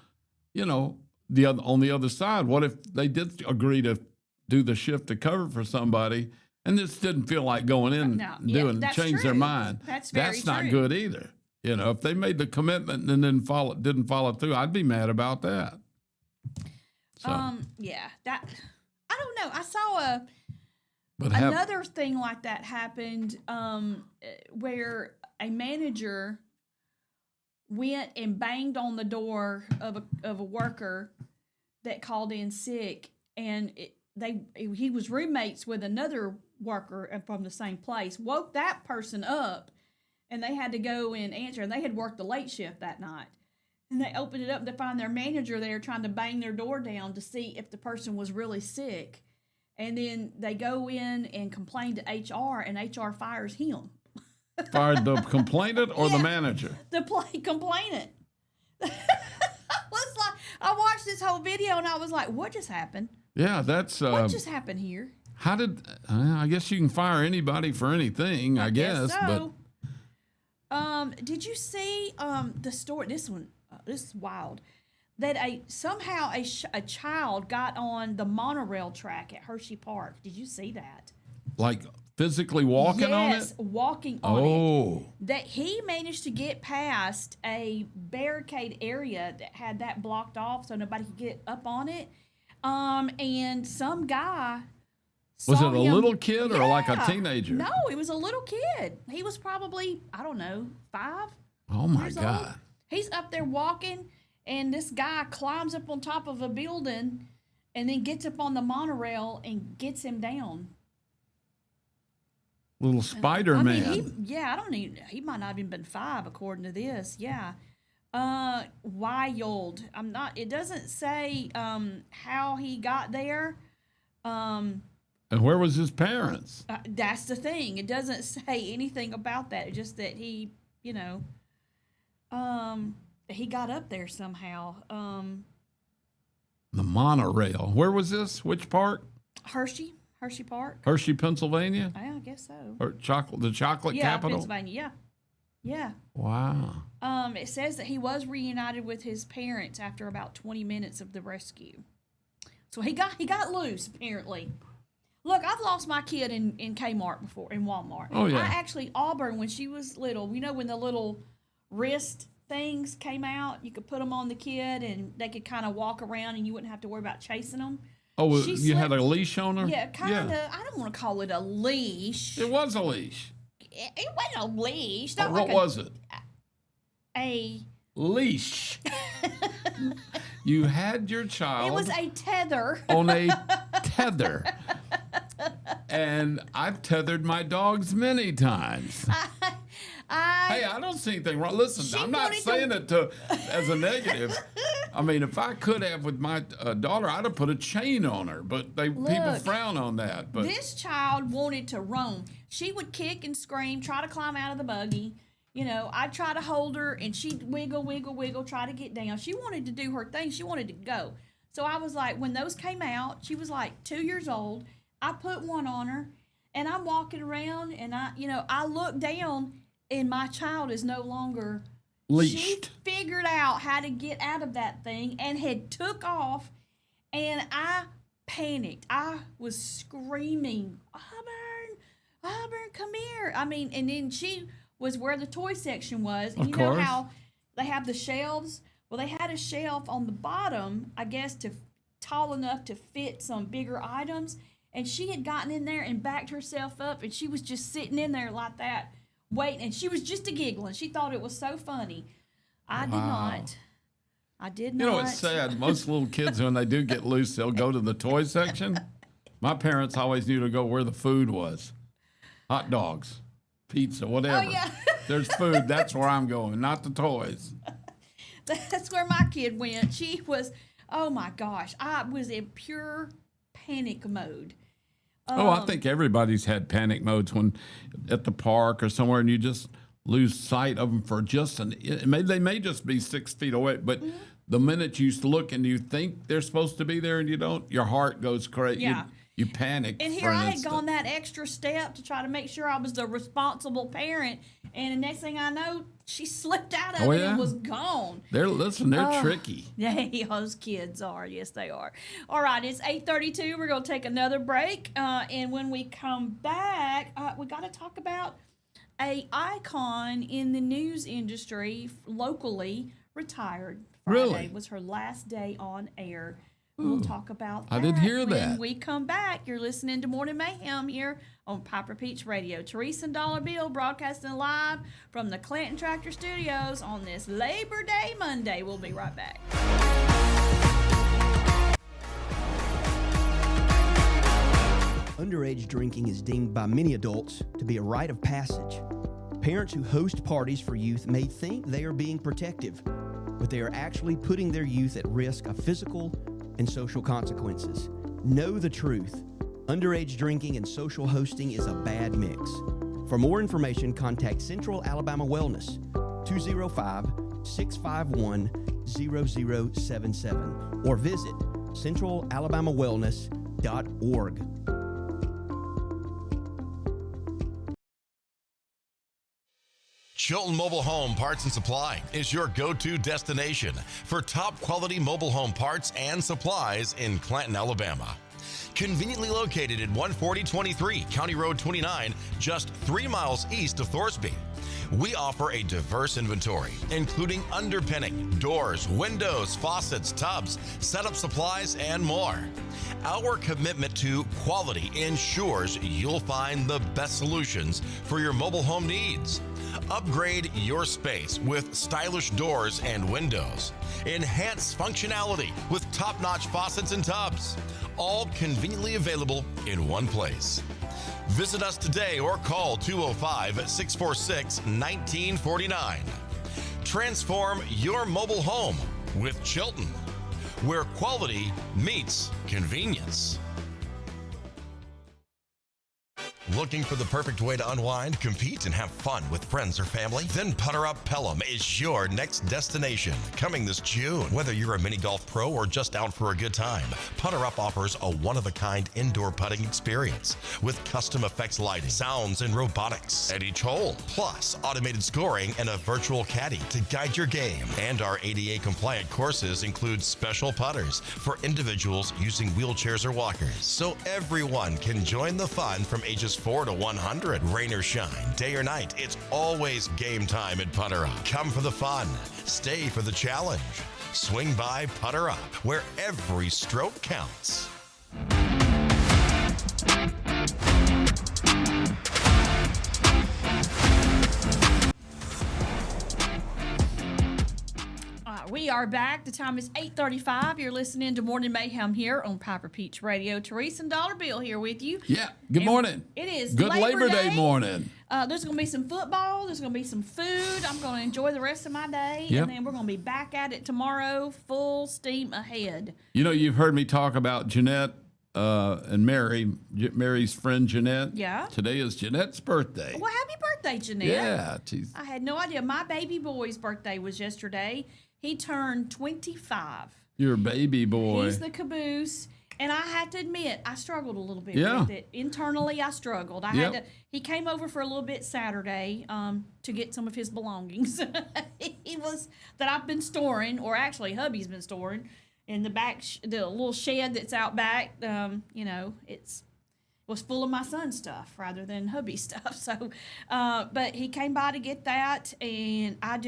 on the other side, what if they did agree to do the shift to cover for somebody and this didn't feel like going in and change their mind? That's not good either. If they made the commitment and then didn't follow through, I'd be mad about that. So. Yeah, that I don't know. I saw another thing like that happened where a manager went and banged on the door of a worker that called in sick, and he was roommates with another worker from the same place. Woke that person up, and they had to go and answer. And they had worked the late shift that night, and they opened it up to find their manager there trying to bang their door down to see if the person was really sick. And then they go in and complain to HR, and HR fires him. Fired the complainant or the manager? The complainant. I watched this whole video and I was like, what just happened? Yeah, that's... what just happened here? How did... I guess you can fire anybody for anything, I guess. So. But did you see the story? This is wild. That somehow a child got on the monorail track at Hershey Park. Did you see that? Like physically walking on it? Yes, walking on it. That he managed to get past a barricade area that had that blocked off so nobody could get up on it. And some guy was it a little kid or like a teenager? No, it was a little kid. He was probably, 5. Oh my God. Old. He's up there walking, and this guy climbs up on top of a building and then gets up on the monorail and gets him down. Little Spider-Man. He might not have even been 5 according to this. Yeah. Wild. It doesn't say how he got there. And where was his parents? That's the thing. It doesn't say anything about that. It's just that he, he got up there somehow. The monorail. Where was this? Which park? Hershey Park. Hershey, Pennsylvania? I guess so. Or the chocolate capital? Pennsylvania, yeah. Wow. It says that he was reunited with his parents after about 20 minutes of the rescue. So he got loose, apparently. Look, I've lost my kid in Kmart before, in Walmart. Oh, yeah. Auburn, when she was little, when the little wrist things came out, you could put them on the kid and they could kind of walk around and you wouldn't have to worry about chasing them. Oh, you had a leash on her? Yeah, kind of. I don't want to call it a leash. It was a leash. It wasn't a leash. What was it? A leash. You had your child. It was a tether. On a tether. And I've tethered my dogs many times. Hey, I don't see anything wrong. Listen, I'm not saying it as a negative. I mean, if I could have with my daughter, I'd have put a chain on her. But people frown on that. But this child wanted to roam. She would kick and scream, try to climb out of the buggy. I'd try to hold her, and she'd wiggle, try to get down. She wanted to do her thing. She wanted to go. So I was like, when those came out, she was like 2 years old. I put one on her, and I'm walking around, and I look down, and my child is no longer leashed. She figured out how to get out of that thing and had took off, and I panicked. I was screaming, Auburn, come here. And then she was where the toy section was. And know how they have the shelves? Well, they had a shelf on the bottom, I guess, tall enough to fit some bigger items. And she had gotten in there and backed herself up, and she was just sitting in there like that, waiting. And she was just giggling. She thought it was so funny. I did not. You know, it's sad. Most little kids, when they do get loose, they'll go to the toy section. My parents always knew to go where the food was. Hot dogs, pizza, whatever. Oh, yeah. There's food. That's where I'm going, not the toys. That's where my kid went. She was, oh my gosh, I was in pure panic mode. I think everybody's had panic modes when at the park or somewhere, and you just lose sight of them for just they may just be 6 feet away, but the minute you look and you think they're supposed to be there and you don't, your heart goes crazy. Yeah. You panic. And here I had gone that extra step to try to make sure I was the responsible parent, and the next thing I know, she slipped out of it and was gone. They're tricky. Yeah, those kids are. Yes, they are. All right, it's 8:32. We're going to take another break, and when we come back, we got to talk about a icon in the news industry, locally retired. Friday was her last day on air. We'll talk about that. I did hear that. When we come back, you're listening to Morning Mayhem here on Piper Peach Radio. Teresa and Dollar Bill broadcasting live from the Clanton Tractor Studios on this Labor Day Monday. We'll be right back. Underage drinking is deemed by many adults to be a rite of passage. Parents who host parties for youth may think they are being protective, but they are actually putting their youth at risk of physical and social consequences. Know the truth. Underage drinking and social hosting is a bad mix. For more information, contact Central Alabama Wellness, 205-651-0077, or visit centralalabamawellness.org. Chilton Mobile Home Parts and Supply is your go-to destination for top quality mobile home parts and supplies in Clanton, Alabama. Conveniently located at 14023 County Road 29, just 3 miles east of Thorsby. We offer a diverse inventory, including underpinning, doors, windows, faucets, tubs, setup supplies, and more. Our commitment to quality ensures you'll find the best solutions for your mobile home needs. Upgrade your space with stylish doors and windows. Enhance functionality with top-notch faucets and tubs. All conveniently available in one place. Visit us today or call 205-646-1949. Transform your mobile home with Chilton, where quality meets convenience. Looking for the perfect way to unwind, compete, and have fun with friends or family? Then Putter Up Pelham is your next destination. Coming this June. Whether you're a mini golf pro or just out for a good time, Putter Up offers a one-of-a-kind indoor putting experience with custom effects lighting, sounds, and robotics at each hole, plus automated scoring and a virtual caddy to guide your game. And our ADA-compliant courses include special putters for individuals using wheelchairs or walkers, so everyone can join the fun from ages 4 to 100. Rain or shine, day or night, it's always game time at Putter Up. Come for the fun, stay for the challenge. Swing by Putter Up, where every stroke counts. We are back. The time is 8:35. You're listening to Morning Mayhem here on Piper Peach Radio. Teresa and Dollar Bill here with you. Yeah. Good morning. It is Good Labor Day morning. There's going to be some football. There's going to be some food. I'm going to enjoy the rest of my day. Yep. And then we're going to be back at it tomorrow, full steam ahead. You know, you've heard me talk about Jeanette and Mary, Mary's friend Jeanette. Yeah. Today is Jeanette's birthday. Well, happy birthday, Jeanette. Yeah. I had no idea. My baby boy's birthday was yesterday. He turned 25. Your baby boy. He's the caboose. And I have to admit, I struggled a little bit Yeah. with it. Internally, I struggled. He came over for a little bit Saturday to get some of his belongings. He was that I've been storing, or actually hubby's been storing, in the back, the little shed that's out back. Was full of my son's stuff rather than hubby's stuff. So, but he came by to get that, and I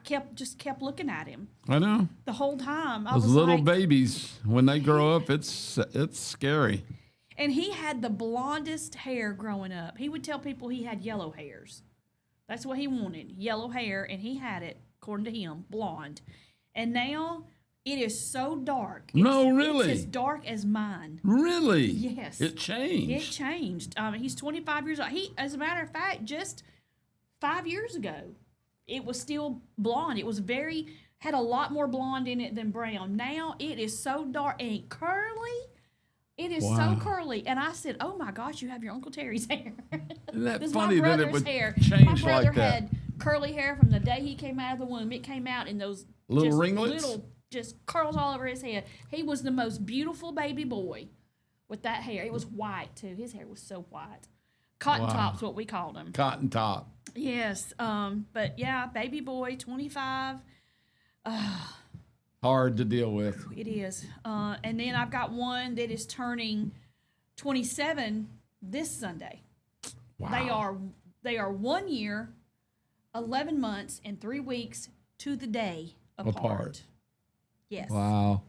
kept looking at him. I know. The whole time. I Those was little like, babies, when they grow up, it's scary. And he had the blondest hair growing up. He would tell people he had yellow hairs. That's what he wanted, yellow hair, and he had it, according to him, blonde. And now it is so dark. No, really? It's as dark as mine. Really? Yes. It changed. It changed. He's 25 years old. He, as a matter of fact, just 5 years ago, it was still blonde. It was very had a lot more blonde in it than brown. Now it is so dark and curly. It is so curly. And I said, oh my gosh, you have your Uncle Terry's hair. Isn't that This is funny my that brother's it would hair. change My brother like that? had curly hair from the day he came out of the womb. It came out in those Little just ringlets? little just curls all over his head. He was the most beautiful baby boy with that hair. It was white too. His hair was so white. Cotton top's what we called him. Cotton top. Yes. But yeah, baby boy, 25. Hard to deal with. It is. And then I've got one that is turning 27 this Sunday. Wow. They are 1 year, 11 months, and 3 weeks to the day apart. Yes. Wow.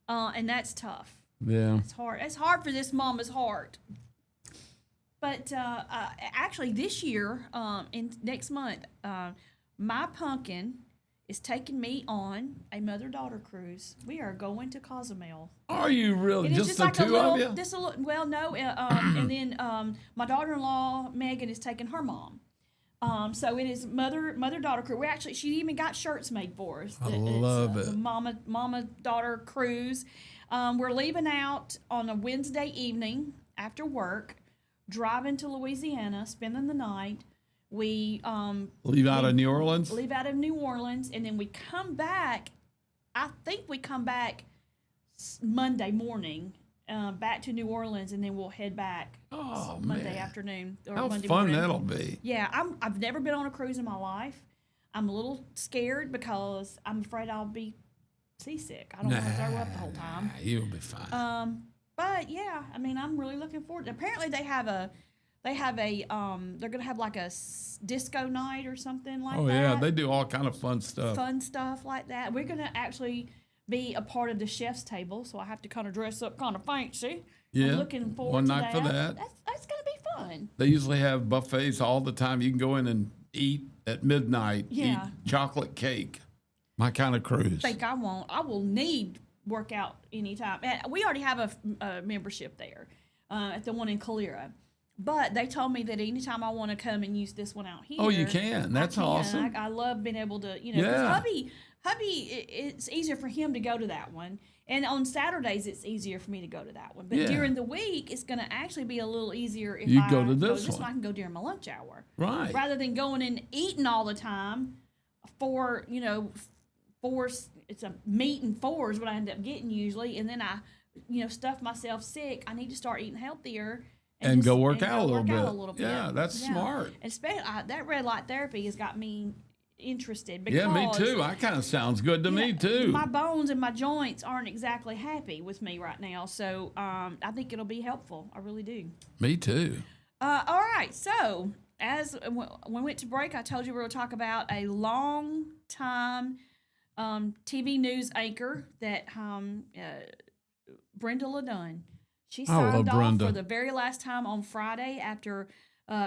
And that's tough. Yeah. It's hard. It's hard for this mama's heart. But actually, this year, next month, my pumpkin is taking me on a mother-daughter cruise. We are going to Cozumel. Are you really? It is Just the like a two little, of you? just a little. Well, no, and then my daughter-in-law Megan is taking her mom. So it is mother-daughter cruise. We actually, she even got shirts made for us. I love it. The mama-daughter cruise. We're leaving out on a Wednesday evening after work, driving to Louisiana, spending the night. We Leave out of New Orleans? leave out of New Orleans, and then we come back. I think we come back Monday morning, back to New Orleans, and then we'll head back Monday man. afternoon or How Monday fun morning. that'll be. Yeah, I've never been on a cruise in my life. I'm a little scared because I'm afraid I'll be seasick. I don't want to throw up the whole time. You'll be fine. But yeah, I mean, I'm really looking forward. Apparently, they're gonna have like a disco night or something like Oh that. yeah, they do all kind of fun stuff. Fun stuff like that. We're gonna actually be a part of the chef's table, so I have to kind of dress up kind of fancy. Yeah, I'm looking forward one to night for that. That's gonna be fun. They usually have buffets all the time. You can go in and eat at midnight. Yeah. Eat chocolate cake. My kind of cruise. I will need workout anytime. And we already have a membership there at the one in Calera. But they told me that anytime I want to come and use this one out here. Oh, you can. That's awesome. I love being able to, 'cause Yeah. hubby, it's easier for him to go to that one. And on Saturdays, it's easier for me to go to that one. But Yeah. during the week, it's going to actually be a little easier if You I go to this one. one. I can go during my lunch hour. Right. Rather than going and eating all the time for, it's a meat and four is what I end up getting usually. And then I, stuff myself sick. I need to start eating healthier. And just- go work and out a go little work out bit. a little bit. Yeah, that's smart. And especially that red light therapy has got me interested. Yeah, me because, too. That kind of sounds good to me too. My bones and my joints aren't exactly happy with me right now, so I think it'll be helpful. I really do. Me too. All right, so as when we went to break, I told you we were going to talk about a long time TV news anchor that Brenda LaDunn. She I love signed off Brenda. for the very last time on Friday after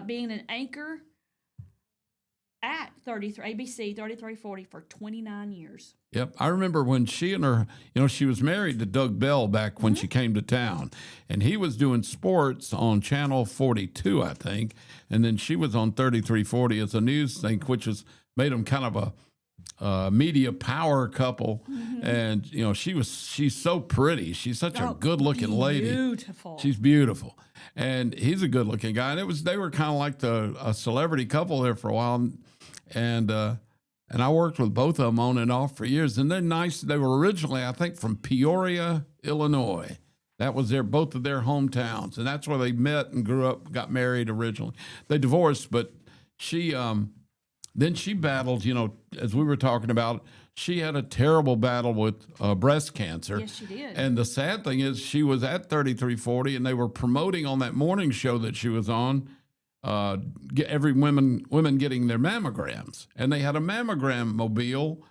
being an anchor at ABC 3340 for 29 years. Yep. I remember when she and her, she was married to Doug Bell back when she came to town, and he was doing sports on Channel 42, I think. And then she was on 3340 as a news thing, which has made them kind of a media power couple. And, she's so pretty. She's such a good looking lady. Beautiful. She's beautiful. And he's a good looking guy. And they were kind of like a celebrity couple there for a while. And I worked with both of them on and off for years. And they're nice. They were originally, I think, from Peoria, Illinois. That was both of their hometowns. And that's where they met and grew up, got married originally. They divorced, but then she battled, as we were talking about, she had a terrible battle with breast cancer. Yes, she did. And the sad thing is she was at 3340 and they were promoting on that morning show that she was on, every women getting their mammograms. And they had a mammogram mobile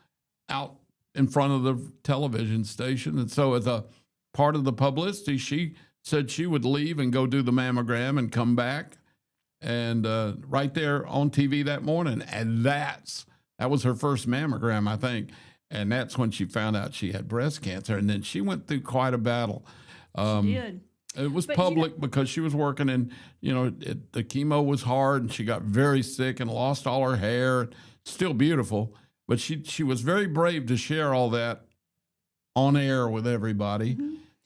out in front of the television station. And so as a part of the publicity, she said she would leave and go do the mammogram and come back. And right there on TV that morning. And that was her first mammogram, I think. And that's when she found out she had breast cancer. And then she went through quite a battle. She did. It was But public because she was working and, the chemo was hard and she got very sick and lost all her hair. Still beautiful. but she was very brave to share all that on air with everybody.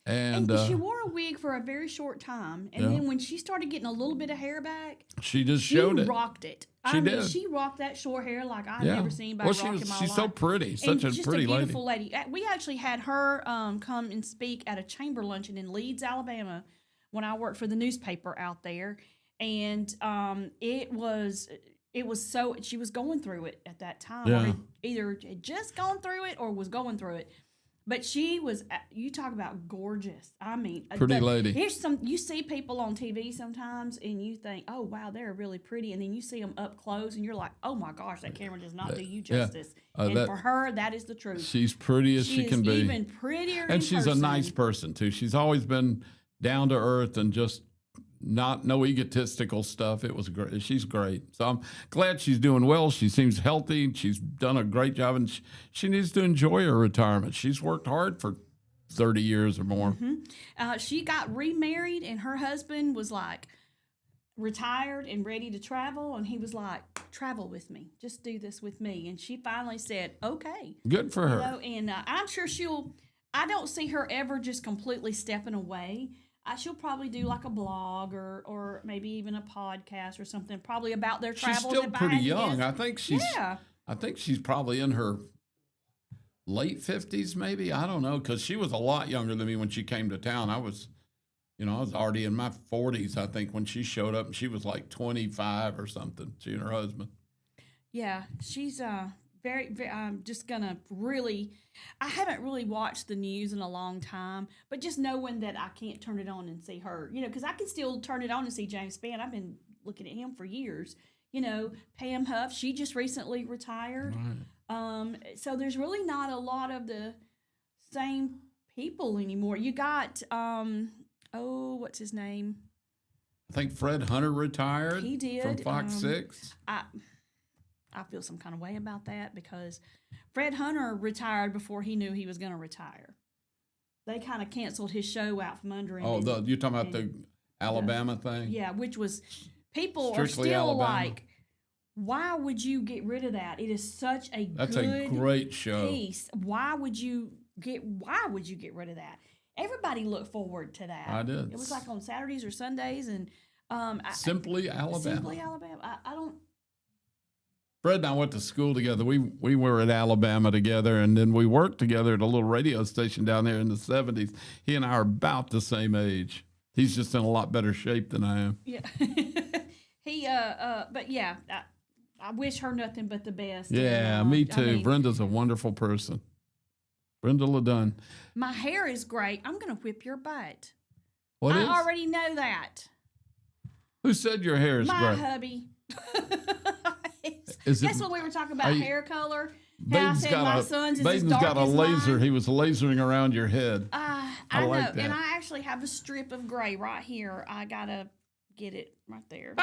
And she wore a wig for a very short time, and Yeah. then when she started getting a little bit of hair back, she just she showed it. rocked it. She I mean, did. she rocked that short hair like I've Yeah. never seen anybody rock in my She's life. so pretty, such And a just pretty a lady. beautiful lady. We actually had her come and speak at a chamber luncheon in Leeds, Alabama, when I worked for the newspaper out there, and it was so she was going through it at that time. Yeah. Or had either had just gone through it or was going through it. But she was, you talk about gorgeous. I mean, Pretty lady. Here's you see people on TV sometimes and you think, oh, wow, they're really pretty. And then you see them up close and you're like, oh my gosh, that camera does not do you Yeah. justice. And That- for her, that is the truth. She's pretty as she can is be. even prettier in And she's person. a nice person too. She's always been down to earth and just no egotistical stuff. It was great. She's great. So I'm glad she's doing well. She seems healthy. She's done a great job, and she needs to enjoy her retirement. She's worked hard for 30 years or more. She got remarried and her husband was like retired and ready to travel. And he was like, travel with me. Just do this with me. And she finally said, okay. Good for her. You know, and I'm sure I don't see her ever just completely stepping away. She'll probably do like a blog or maybe even a podcast or something, probably about their She's travels. still if I pretty had to young. guess. I think she's probably in her late 50s, maybe. I don't know, because she was a lot younger than me when she came to town. I was already in my 40s, I think, when she showed up, and she was like 25 or something. She and her husband. Yeah, she's very, I'm just gonna really. I haven't really watched the news in a long time, but just knowing that I can't turn it on and see her, because I can still turn it on and see James Spann. I've been looking at him for years. Pam Huff, she just recently retired. Right. So there's really not a lot of the same people anymore. You got, what's his name? I think Fred Hunter retired. He did. From Fox 6. I feel some kind of way about that because Fred Hunter retired before he knew he was going to retire. They kind of canceled his show out from under him. Oh, you're talking about the Alabama thing? Yeah, which was, people Strictly are still Alabama. like, why would you get rid of that? It is such a That's good a great show. piece. Why would you get rid of that? Everybody looked forward to that. I did. It was like on Saturdays or Sundays, and Simply Alabama. Simply Alabama. I don't. Fred and I went to school together. We were at Alabama together, and then we worked together at a little radio station down there in the 70s. He and I are about the same age. He's just in a lot better shape than I am. Yeah. But yeah, I wish her nothing but the best. Yeah, And, me I too. mean, Brenda's a wonderful person. Brenda LeDunn. my hair is great. I'm going to whip your butt. What I is? already know that. Who said your hair is My great? hubby. Is it- That's what we were talking about, are you- hair color. How I Baden's said my got son's a is as Baden's dark got a as laser. mine. He was lasering around your head. I I know, like that. and I actually have a strip of gray right here. I gotta get it right there,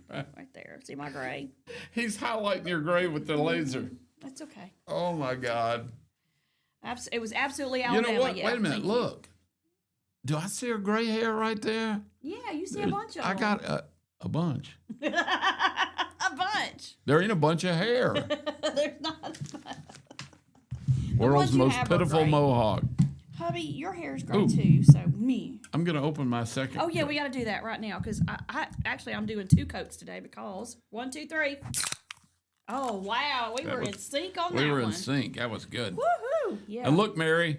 right there. See my gray? He's highlighting your gray with the laser. That's okay. Oh my God! It was absolutely You Alabama. know what? Yeah, Wait a minute. thank you. Look. Do I see her gray hair right there? Yeah, you see a bunch of I them. got a bunch. a bunch. There ain't a bunch of hair. There's not a bunch. World's ones you most have are pitiful great. mohawk. Hubby, your hair is great Ooh. too. So me. I'm gonna open my second. Oh yeah, we got to do that right now because I'm doing 2 coats today because 1, 2, 3. Oh wow, we were in sync on that We were one. in sync. That was good. Woohoo! Yeah. And look, Mary,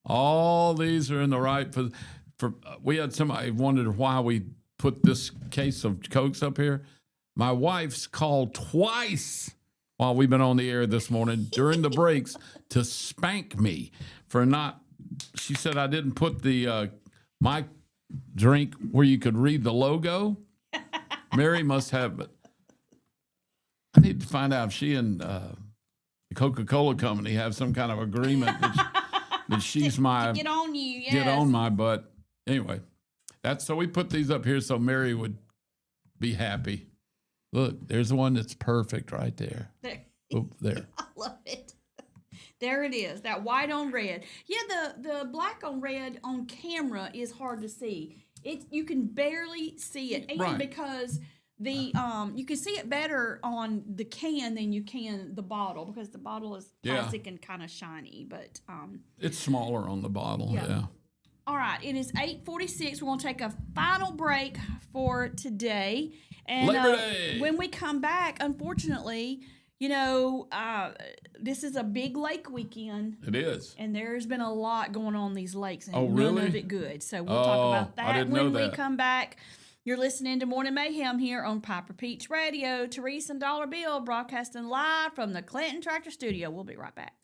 all these are in the right. We had somebody wondered why we put this case of Cokes up here. My wife's called twice while we've been on the air this morning during the breaks to spank me for not. She said I didn't put the my drink where you could read the logo. Mary must have it. I need to find out if she and the Coca-Cola company have some kind of agreement that she's my Get on you, yes. get on my butt. Anyway, so we put these up here so Mary would be happy. Look, there's the one that's perfect right there. Oh, there. I love it. There it is, that white on red. Yeah, the black on red on camera is hard to see. You can barely see it, and Right. because The you can see it better on the can than you can the bottle because the bottle is Yeah. plastic and kind of shiny. But It's smaller on the bottle. Yeah. Yeah. all right, it is 8:46. We're gonna take a final break for today, and Labor Day. when we come back, unfortunately, this is a big lake weekend. It is. And there's been a lot going on these lakes, and Oh, none really? of it good. So we'll Oh, talk about I that didn't when know we that. come back. You're listening to Morning Mayhem here on Piper Peach Radio. Teresa and Dollar Bill broadcasting live from the Clinton Tractor Studio. We'll be right back.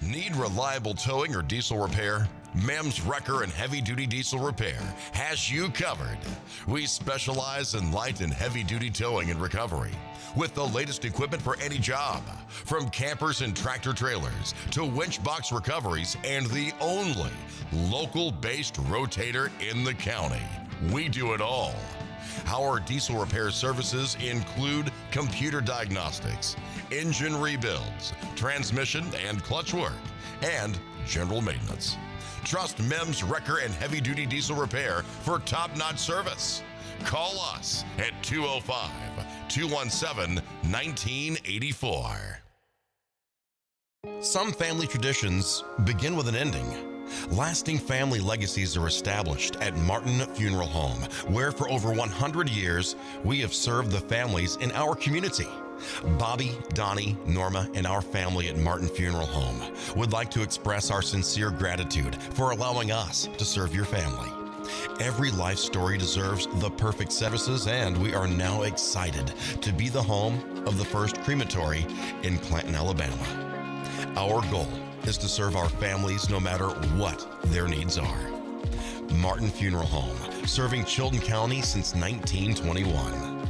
Need reliable towing or diesel repair? MEMS Wrecker and Heavy Duty Diesel Repair has you covered. We specialize in light and heavy duty towing and recovery with the latest equipment for any job, from campers and tractor trailers to winch box recoveries, and the only local-based rotator in the county. We do it all. Our diesel repair services include computer diagnostics, engine rebuilds, transmission and clutch work, and general maintenance. Trust MEMS Wrecker and Heavy Duty Diesel Repair for top-notch service. Call us at 205-217-1984. Some family traditions begin with an ending. Lasting family legacies are established at Martin Funeral Home, where for over 100 years, we have served the families in our community. Bobby, Donnie, Norma, and our family at Martin Funeral Home would like to express our sincere gratitude for allowing us to serve your family. Every life story deserves the perfect services, and we are now excited to be the home of the first crematory in Clanton, Alabama. Our goal is to serve our families no matter what their needs are. Martin Funeral Home, serving Chilton County since 1921.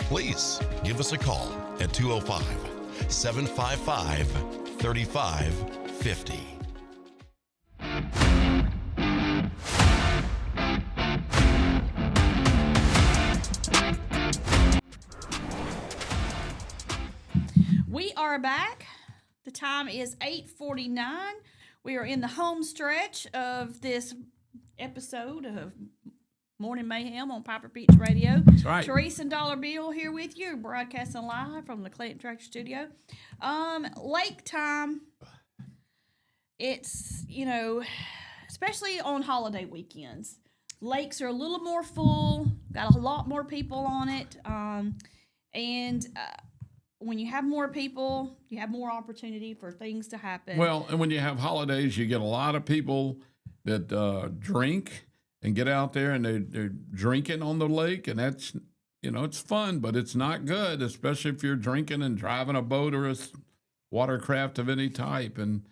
Please give us a call at 205-755-3550. We are back. The time is 8:49. We are in the home stretch of this episode of Morning Mayhem on Piper Peach Radio. That's right. Teresa and Dollar Bill here with you, broadcasting live from the Clayton Tractor Studio. Lake time. It's, especially on holiday weekends. Lakes are a little more full, got a lot more people on it. When you have more people, you have more opportunity for things to happen. Well, and when you have holidays, you get a lot of people that drink and get out there and they're drinking on the lake, and that's, it's fun, but it's not good, especially if you're drinking and driving a boat or a watercraft of any type, and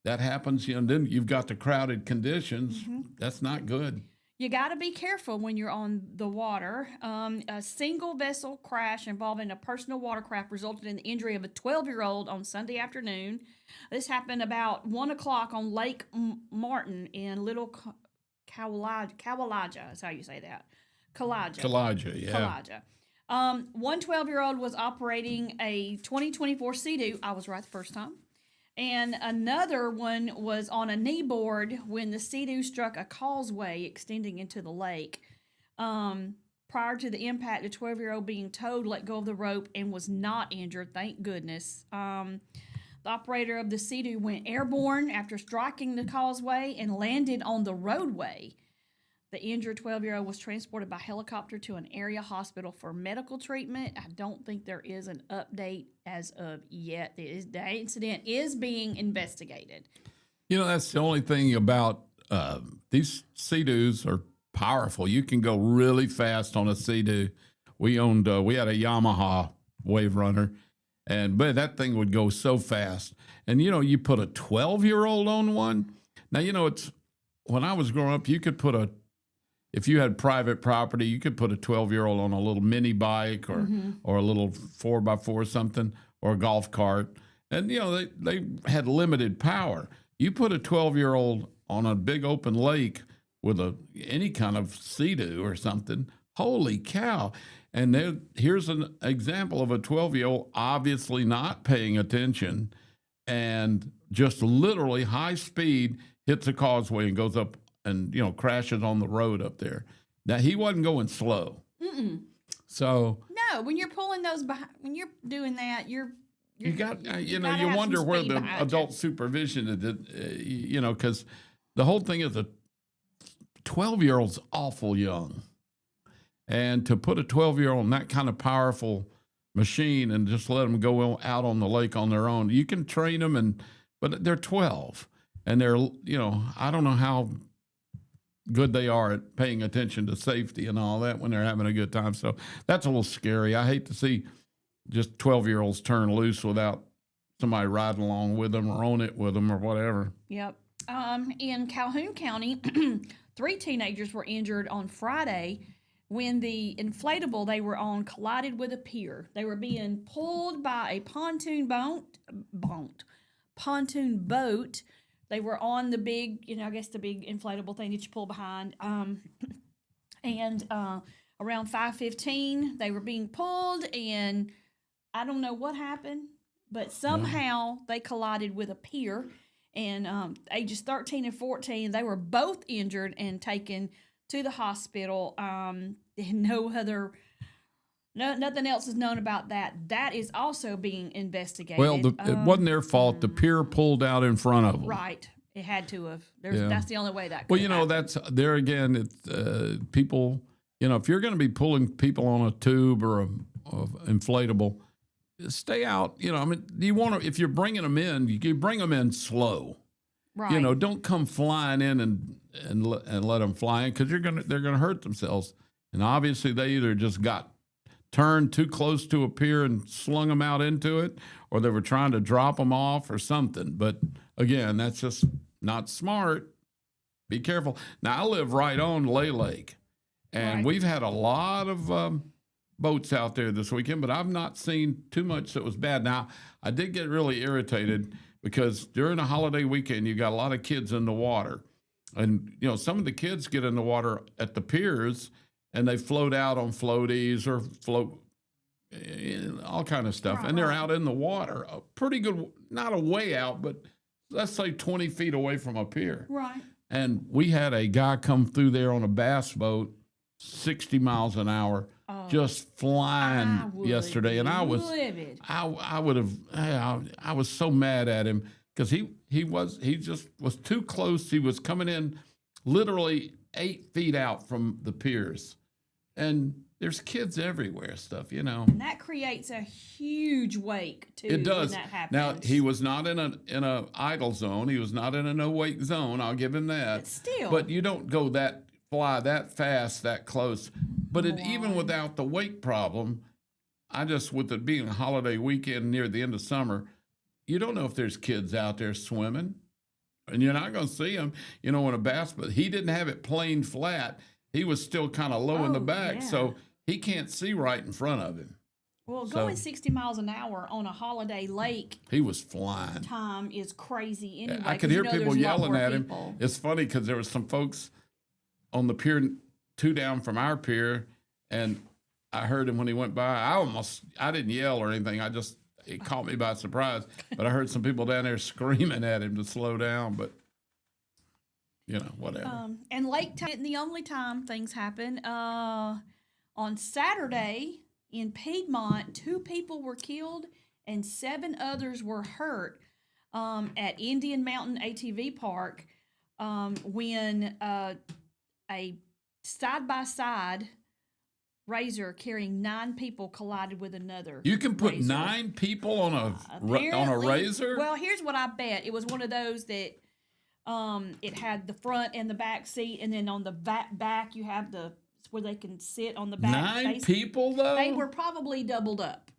that happens, then you've got the crowded conditions. Mm-hmm. That's not good. You got to be careful when you're on the water. A single vessel crash involving a personal watercraft resulted in the injury of a 12-year-old on Sunday afternoon. This happened about 1 o'clock on Lake Martin in Little Cawalaja, is how you say that. Calaja, yeah. Calaja. One 12-year-old was operating a 2024 Sea-Doo. I was right the first time. And another one was on a kneeboard when the Sea-Doo struck a causeway extending into the lake. Prior to the impact, the 12-year-old being towed let go of the rope and was not injured, thank goodness. The operator of the Sea-Doo went airborne after striking the causeway and landed on the roadway. The injured 12-year-old was transported by helicopter to an area hospital for medical treatment. I don't think there is an update as of yet. The incident is being investigated. That's the only thing about these Sea-Doos are powerful. You can go really fast on a Sea-Doo. We had a Yamaha Wave Runner, but that thing would go so fast. And, you put a 12-year-old on one. Now, it's when I was growing up, you could put if you had private property, you could put a 12-year-old on a little mini bike or a little 4x4 or something, or a golf cart. And, they had limited power. You put a 12-year-old on a big open lake with any kind of Sea-Doo or something, holy cow. And here's an example of a 12-year-old obviously not paying attention and just literally high speed hits a causeway and goes up and crashes on the road up there. Now he wasn't going slow. So No, when you're pulling those behind, when you're doing that, you got you gotta have wonder some where speed the behind you. adult supervision did, because the whole thing is a 12-year-old's awful young, and to put a 12-year-old in that kind of powerful machine and just let them go out on the lake on their own, you can train them, but they're 12, and they're I don't know how good they are at paying attention to safety and all that when they're having a good time. So that's a little scary. I hate to see just 12-year-olds turn loose without somebody riding along with them or on it with them or whatever. Yep. In Calhoun County, 3 teenagers were injured on Friday when the inflatable they were on collided with a pier. They were being pulled by a pontoon boat. They were on the big, I guess the big inflatable thing that you pull behind. And around 5:15, they were being pulled, and I don't know what happened, but somehow they collided with a pier. And ages 13 and 14, they were both injured and taken to the hospital. Nothing else is known about that. That is also being investigated. Well, it wasn't their fault. The pier pulled out in front of them. Right. It had to have. That's the only way that could Well, happen. that's there again. It's people. If you're going to be pulling people on a tube or a inflatable, stay out. You want to, if you're bringing them in, you bring them in slow. Right. Don't come flying in and let them fly in, because they're gonna hurt themselves. And obviously they either just got turned too close to a pier and slung them out into it, or they were trying to drop them off or something. But again, that's just not smart. Be careful. Now, I live right on Lay Lake, and we've had a lot of boats out there this weekend, but I've not seen too much that was bad. Now, I did get really irritated because during the holiday weekend, you got a lot of kids in the water. And, some of the kids get in the water at the piers, and they float out on floaties or float, all kind of stuff. And they're out in the water, a pretty good, not a way out, but let's say 20 feet away from a pier. Right. And we had a guy come through there on a bass boat, 60 miles an hour, just flying yesterday. And I was livid. I would have, I was so mad at him because he just was too close. He was coming in literally 8 feet out from the piers. And there's kids everywhere, And that creates a huge wake, too. It does. When that happens. Now, he was not in a idle zone. He was not in a no-wake zone. I'll give him that. But still. But you don't fly that fast, that close. But even without the wake problem, with it being a holiday weekend near the end of summer, you don't know if there's kids out there swimming. And you're not going to see them, in a bass. But he didn't have it plane flat. He was still kind of low in the back, so he can't see right in front of him. Well, going 60 miles an hour on a holiday lake, he was flying. Time is crazy anyway. I could hear people yelling at him. People. It's funny because there was some folks on the pier 2 down from our pier, and I heard him when he went by. I didn't yell or anything. It caught me by surprise. But I heard some people down there screaming at him to slow down, but whatever. And lake time isn't the only time things happen. On Saturday in Piedmont, 2 people were killed and 7 others were hurt at Indian Mountain ATV Park when a side-by-side razor carrying 9 people collided with another. You can put razor. 9 people on a razor? Well, here's what I bet. It was one of those that it had the front and the back seat, and then on the back you have where they can sit on the back. 9 people, though? They were probably doubled up.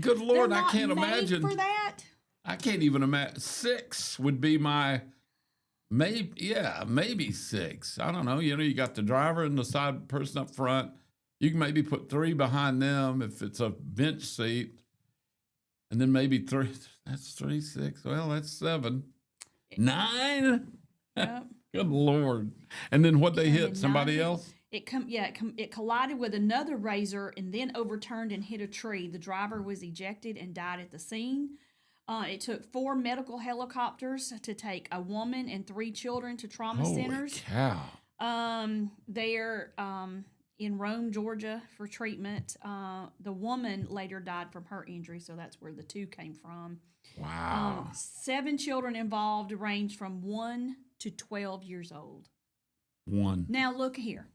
Good Lord, they're I not can't made imagine. for that. I can't even imagine. 6 would be my, maybe 6. I don't know. You got the driver and the side person up front. You can maybe put 3 behind them if it's a bench seat. And then maybe 3. That's 3, 6. Well, that's 7. 9? Yep. Good Lord. And then what they hit? Somebody else? It collided with another razor and then overturned and hit a tree. The driver was ejected and died at the scene. It took 4 medical helicopters to take a woman and 3 children to trauma centers. Holy cow. They're in Rome, Georgia for treatment. The woman later died from her injury, so that's where the 2 came from. Wow. 7 children involved ranged from 1 to 12 years old. 1. Now, look here.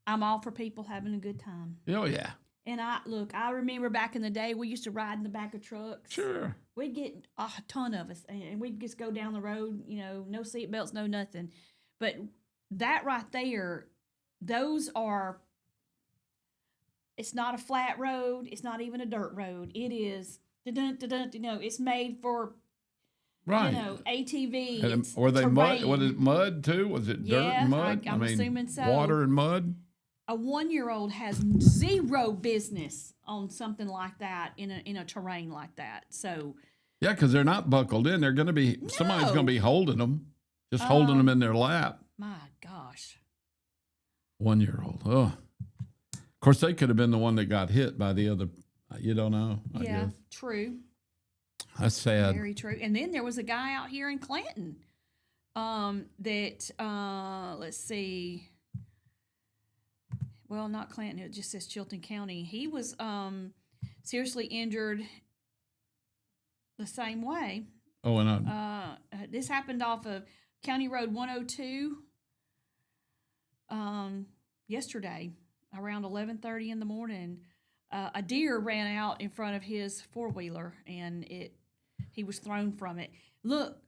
I'm all for people having a good time. Oh, yeah. And I remember back in the day, we used to ride in the back of trucks. Sure. We'd get a ton of us, and we'd just go down the road, no seat belts, no nothing. But that right there, it's not a flat road. It's not even a dirt road. It is, it's made for, Right. ATV. And it's were they mud? terrain. Was it mud too? Was it dirt Yeah, and mud? I'm assuming so. Water and mud? A 1-year-old has 0 business on something like that in a terrain like that. So Yeah, because they're not buckled in. They're going to be, somebody's going to be holding them, just holding them in their lap. my gosh. 1-year-old. Oh. Of course, they could have been the one that got hit by the other. You don't know. I Yeah, guess. true. That's sad. Very true. And then there was a guy out here in Clanton let's see. Well, not Clanton. It just says Chilton County. He was seriously injured the same way. Oh, and This happened off of County Road 102 yesterday around 11:30 in the morning. A deer ran out in front of his 4-wheeler, and he was thrown from it. Look,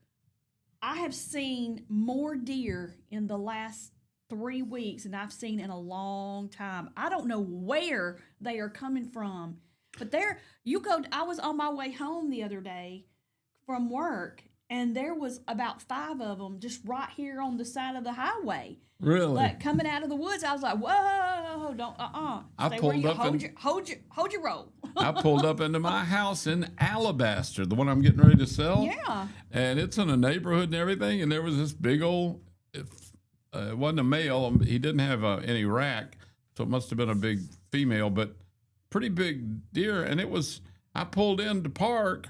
I have seen more deer in the last 3 weeks than I've seen in a long time. I don't know where they are coming from, but I was on my way home the other day from work, and there was about 5 of them just right here on the side of the highway. really? Like coming out of the woods. I was like, whoa, don't, I Stay pulled where you up hold and- your, hold your roll. I pulled up into my house in Alabaster, the one I'm getting ready to sell. Yeah. And it's in a neighborhood and everything. And there was this big old, it wasn't a male. He didn't have any rack. So it must have been a big female, but pretty big deer. And I pulled in to park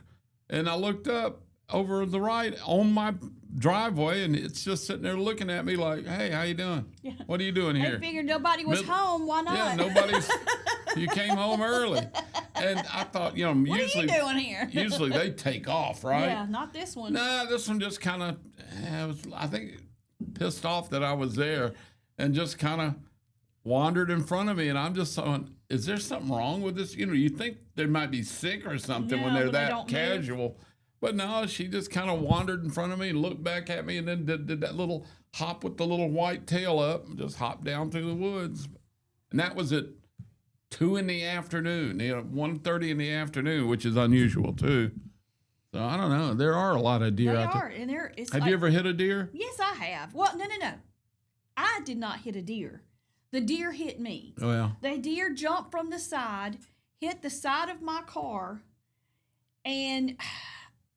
and I looked up over the right on my driveway, and it's just sitting there looking at me like, hey, how you doing? Yeah. What are you doing They here? figured nobody was home. Why not? Yeah, nobody's. You came home early, and I thought, What usually, are you doing here? usually they take off, right? Yeah, not this one. Nah, this one just kind of, I think, pissed off that I was there, and just kind of wandered in front of me, and I'm just saying, is there something wrong with this? You think they might be sick or something when Yeah, they're when they that don't casual. But no, she just kind of wandered in front of me and looked back at me, and then did that little hop with the little white tail up, and just hopped down through the woods. And that was at 2 in the afternoon, 1:30 in the afternoon, which is unusual too. So I don't know. There are a lot of deer They out are, there. and it's Have you ever hit a deer? Yes, I have. Well, no. I did not hit a deer. The deer hit me. Oh, yeah. The deer jumped from the side, hit the side of my car, and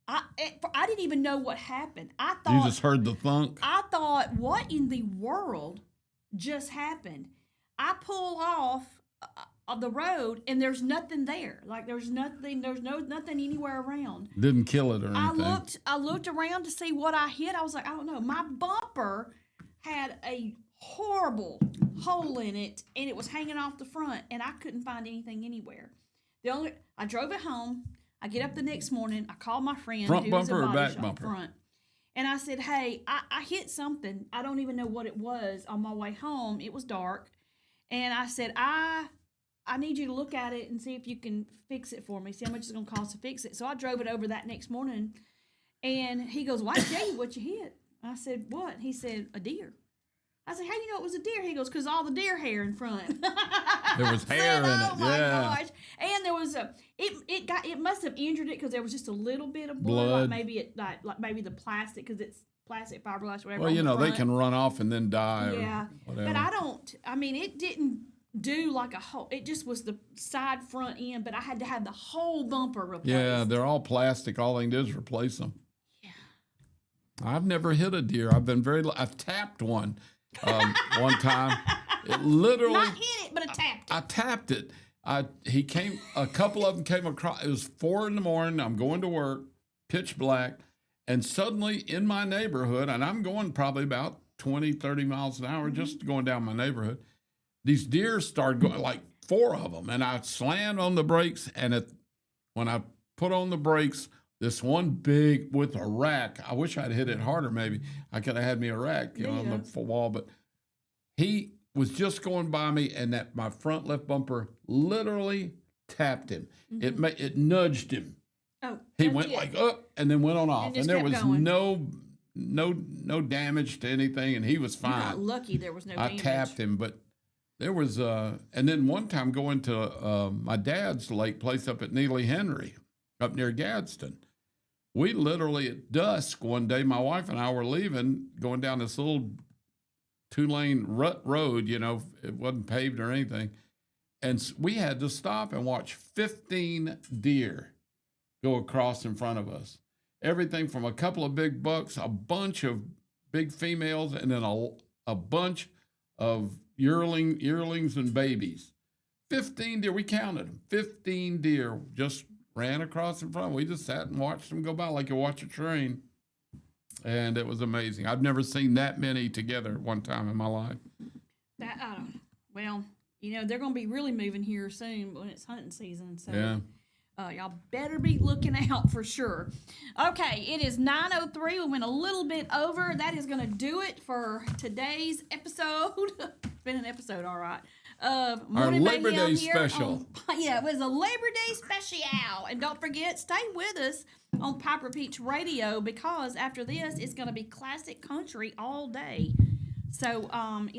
I didn't even know what happened. I thought You just heard the thunk. I thought, what in the world just happened? I pull off of the road, and there's nothing there. Like there's nothing anywhere around. Didn't kill it or anything. I looked around to see what I hit. I was like, I don't know. My bumper had a horrible hole in it, and it was hanging off the front, and I couldn't find anything anywhere. I drove it home. I get up the next morning. I call my friend. Front who was bumper a or body back shop bumper? Front. And I said, hey, I hit something. I don't even know what it was on my way home. It was dark. And I said, I need you to look at it and see if you can fix it for me. See how much it's going to cost to fix it. So I drove it over that next morning. And he goes, why tell you what you hit? I said, what? He said, a deer. I said, how you know it was a deer? He goes, because all the deer hair in front. There was hair in it. Oh my Yeah. gosh! And there was it must have injured it because there was just a little bit of blood. Blood. Like maybe the plastic because it's plastic fiberglass whatever. Well, on the they front. can run off and then die. Yeah, Or whatever. but it didn't do like a whole. It just was the side front end, but I had to have the whole bumper replaced. Yeah, they're all plastic. All they can do is replace them. Yeah. I've never hit a deer. I've tapped one one time. It literally. Not hit it, but I tapped it. I tapped it, He came. A couple of them came across. It was 4 in the morning. I'm going to work, pitch black, and suddenly in my neighborhood, and I'm going probably about 20, 30 miles an hour, just going down my neighborhood. These deer started going, like 4 of them, and I slammed on the brakes. And when I put on the brakes, this one big with a rack. I wish I'd hit it harder. Maybe I could have had me a rack, on the wall. But he was just going by me, and that my front left bumper literally tapped him. It nudged him. Oh, He went like up and then went on off, and there kept was going. no damage to anything, and he was You fine. got lucky there was no I damage. tapped him, but there was and then one time going to my dad's lake place up at Neely Henry, up near Gadsden. We literally at dusk one day, my wife and I were leaving, going down this little 2-lane rut road. It wasn't paved or anything, and we had to stop and watch 15 deer go across in front of us. Everything from a couple of big bucks, a bunch of big females, and then a bunch of yearlings and babies. 15 deer, we counted them. 15 deer just ran across in front. We just sat and watched them go by like you watch a train. And it was amazing. I've never seen that many together at one time in my life. Well, they're going to be really moving here soon when it's hunting season. So Yeah. Y'all better be looking out for sure. Okay, it is 9:03. We went a little bit over. That is going to do it for today's episode. It's been an episode, all right. Of Morning Labor Mayhem Day here special. It was a Labor Day special. And don't forget, stay with us on Piper Peach Radio, because after this, it's going to be classic country all day. So,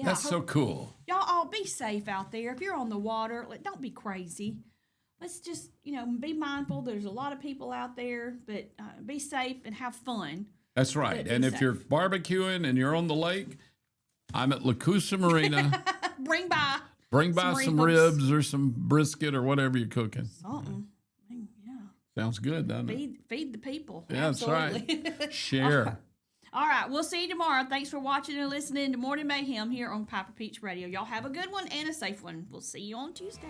That's so cool. Y'all all be safe out there. If you're on the water, don't be crazy. Let's just, be mindful. There's a lot of people out there, but be safe and have fun. That's right. But be And if safe. you're barbecuing and you're on the lake, I'm at La Coosa Marina. Bring by. Bring by some ribs or some brisket or whatever you're cooking. Something. Yeah. Sounds good, doesn't it? Feed the people. Yeah, Absolutely. that's right. Share. All right. We'll see you tomorrow. Thanks for watching and listening to Morning Mayhem here on Piper Peach Radio. Y'all have a good one and a safe one. We'll see you on Tuesday.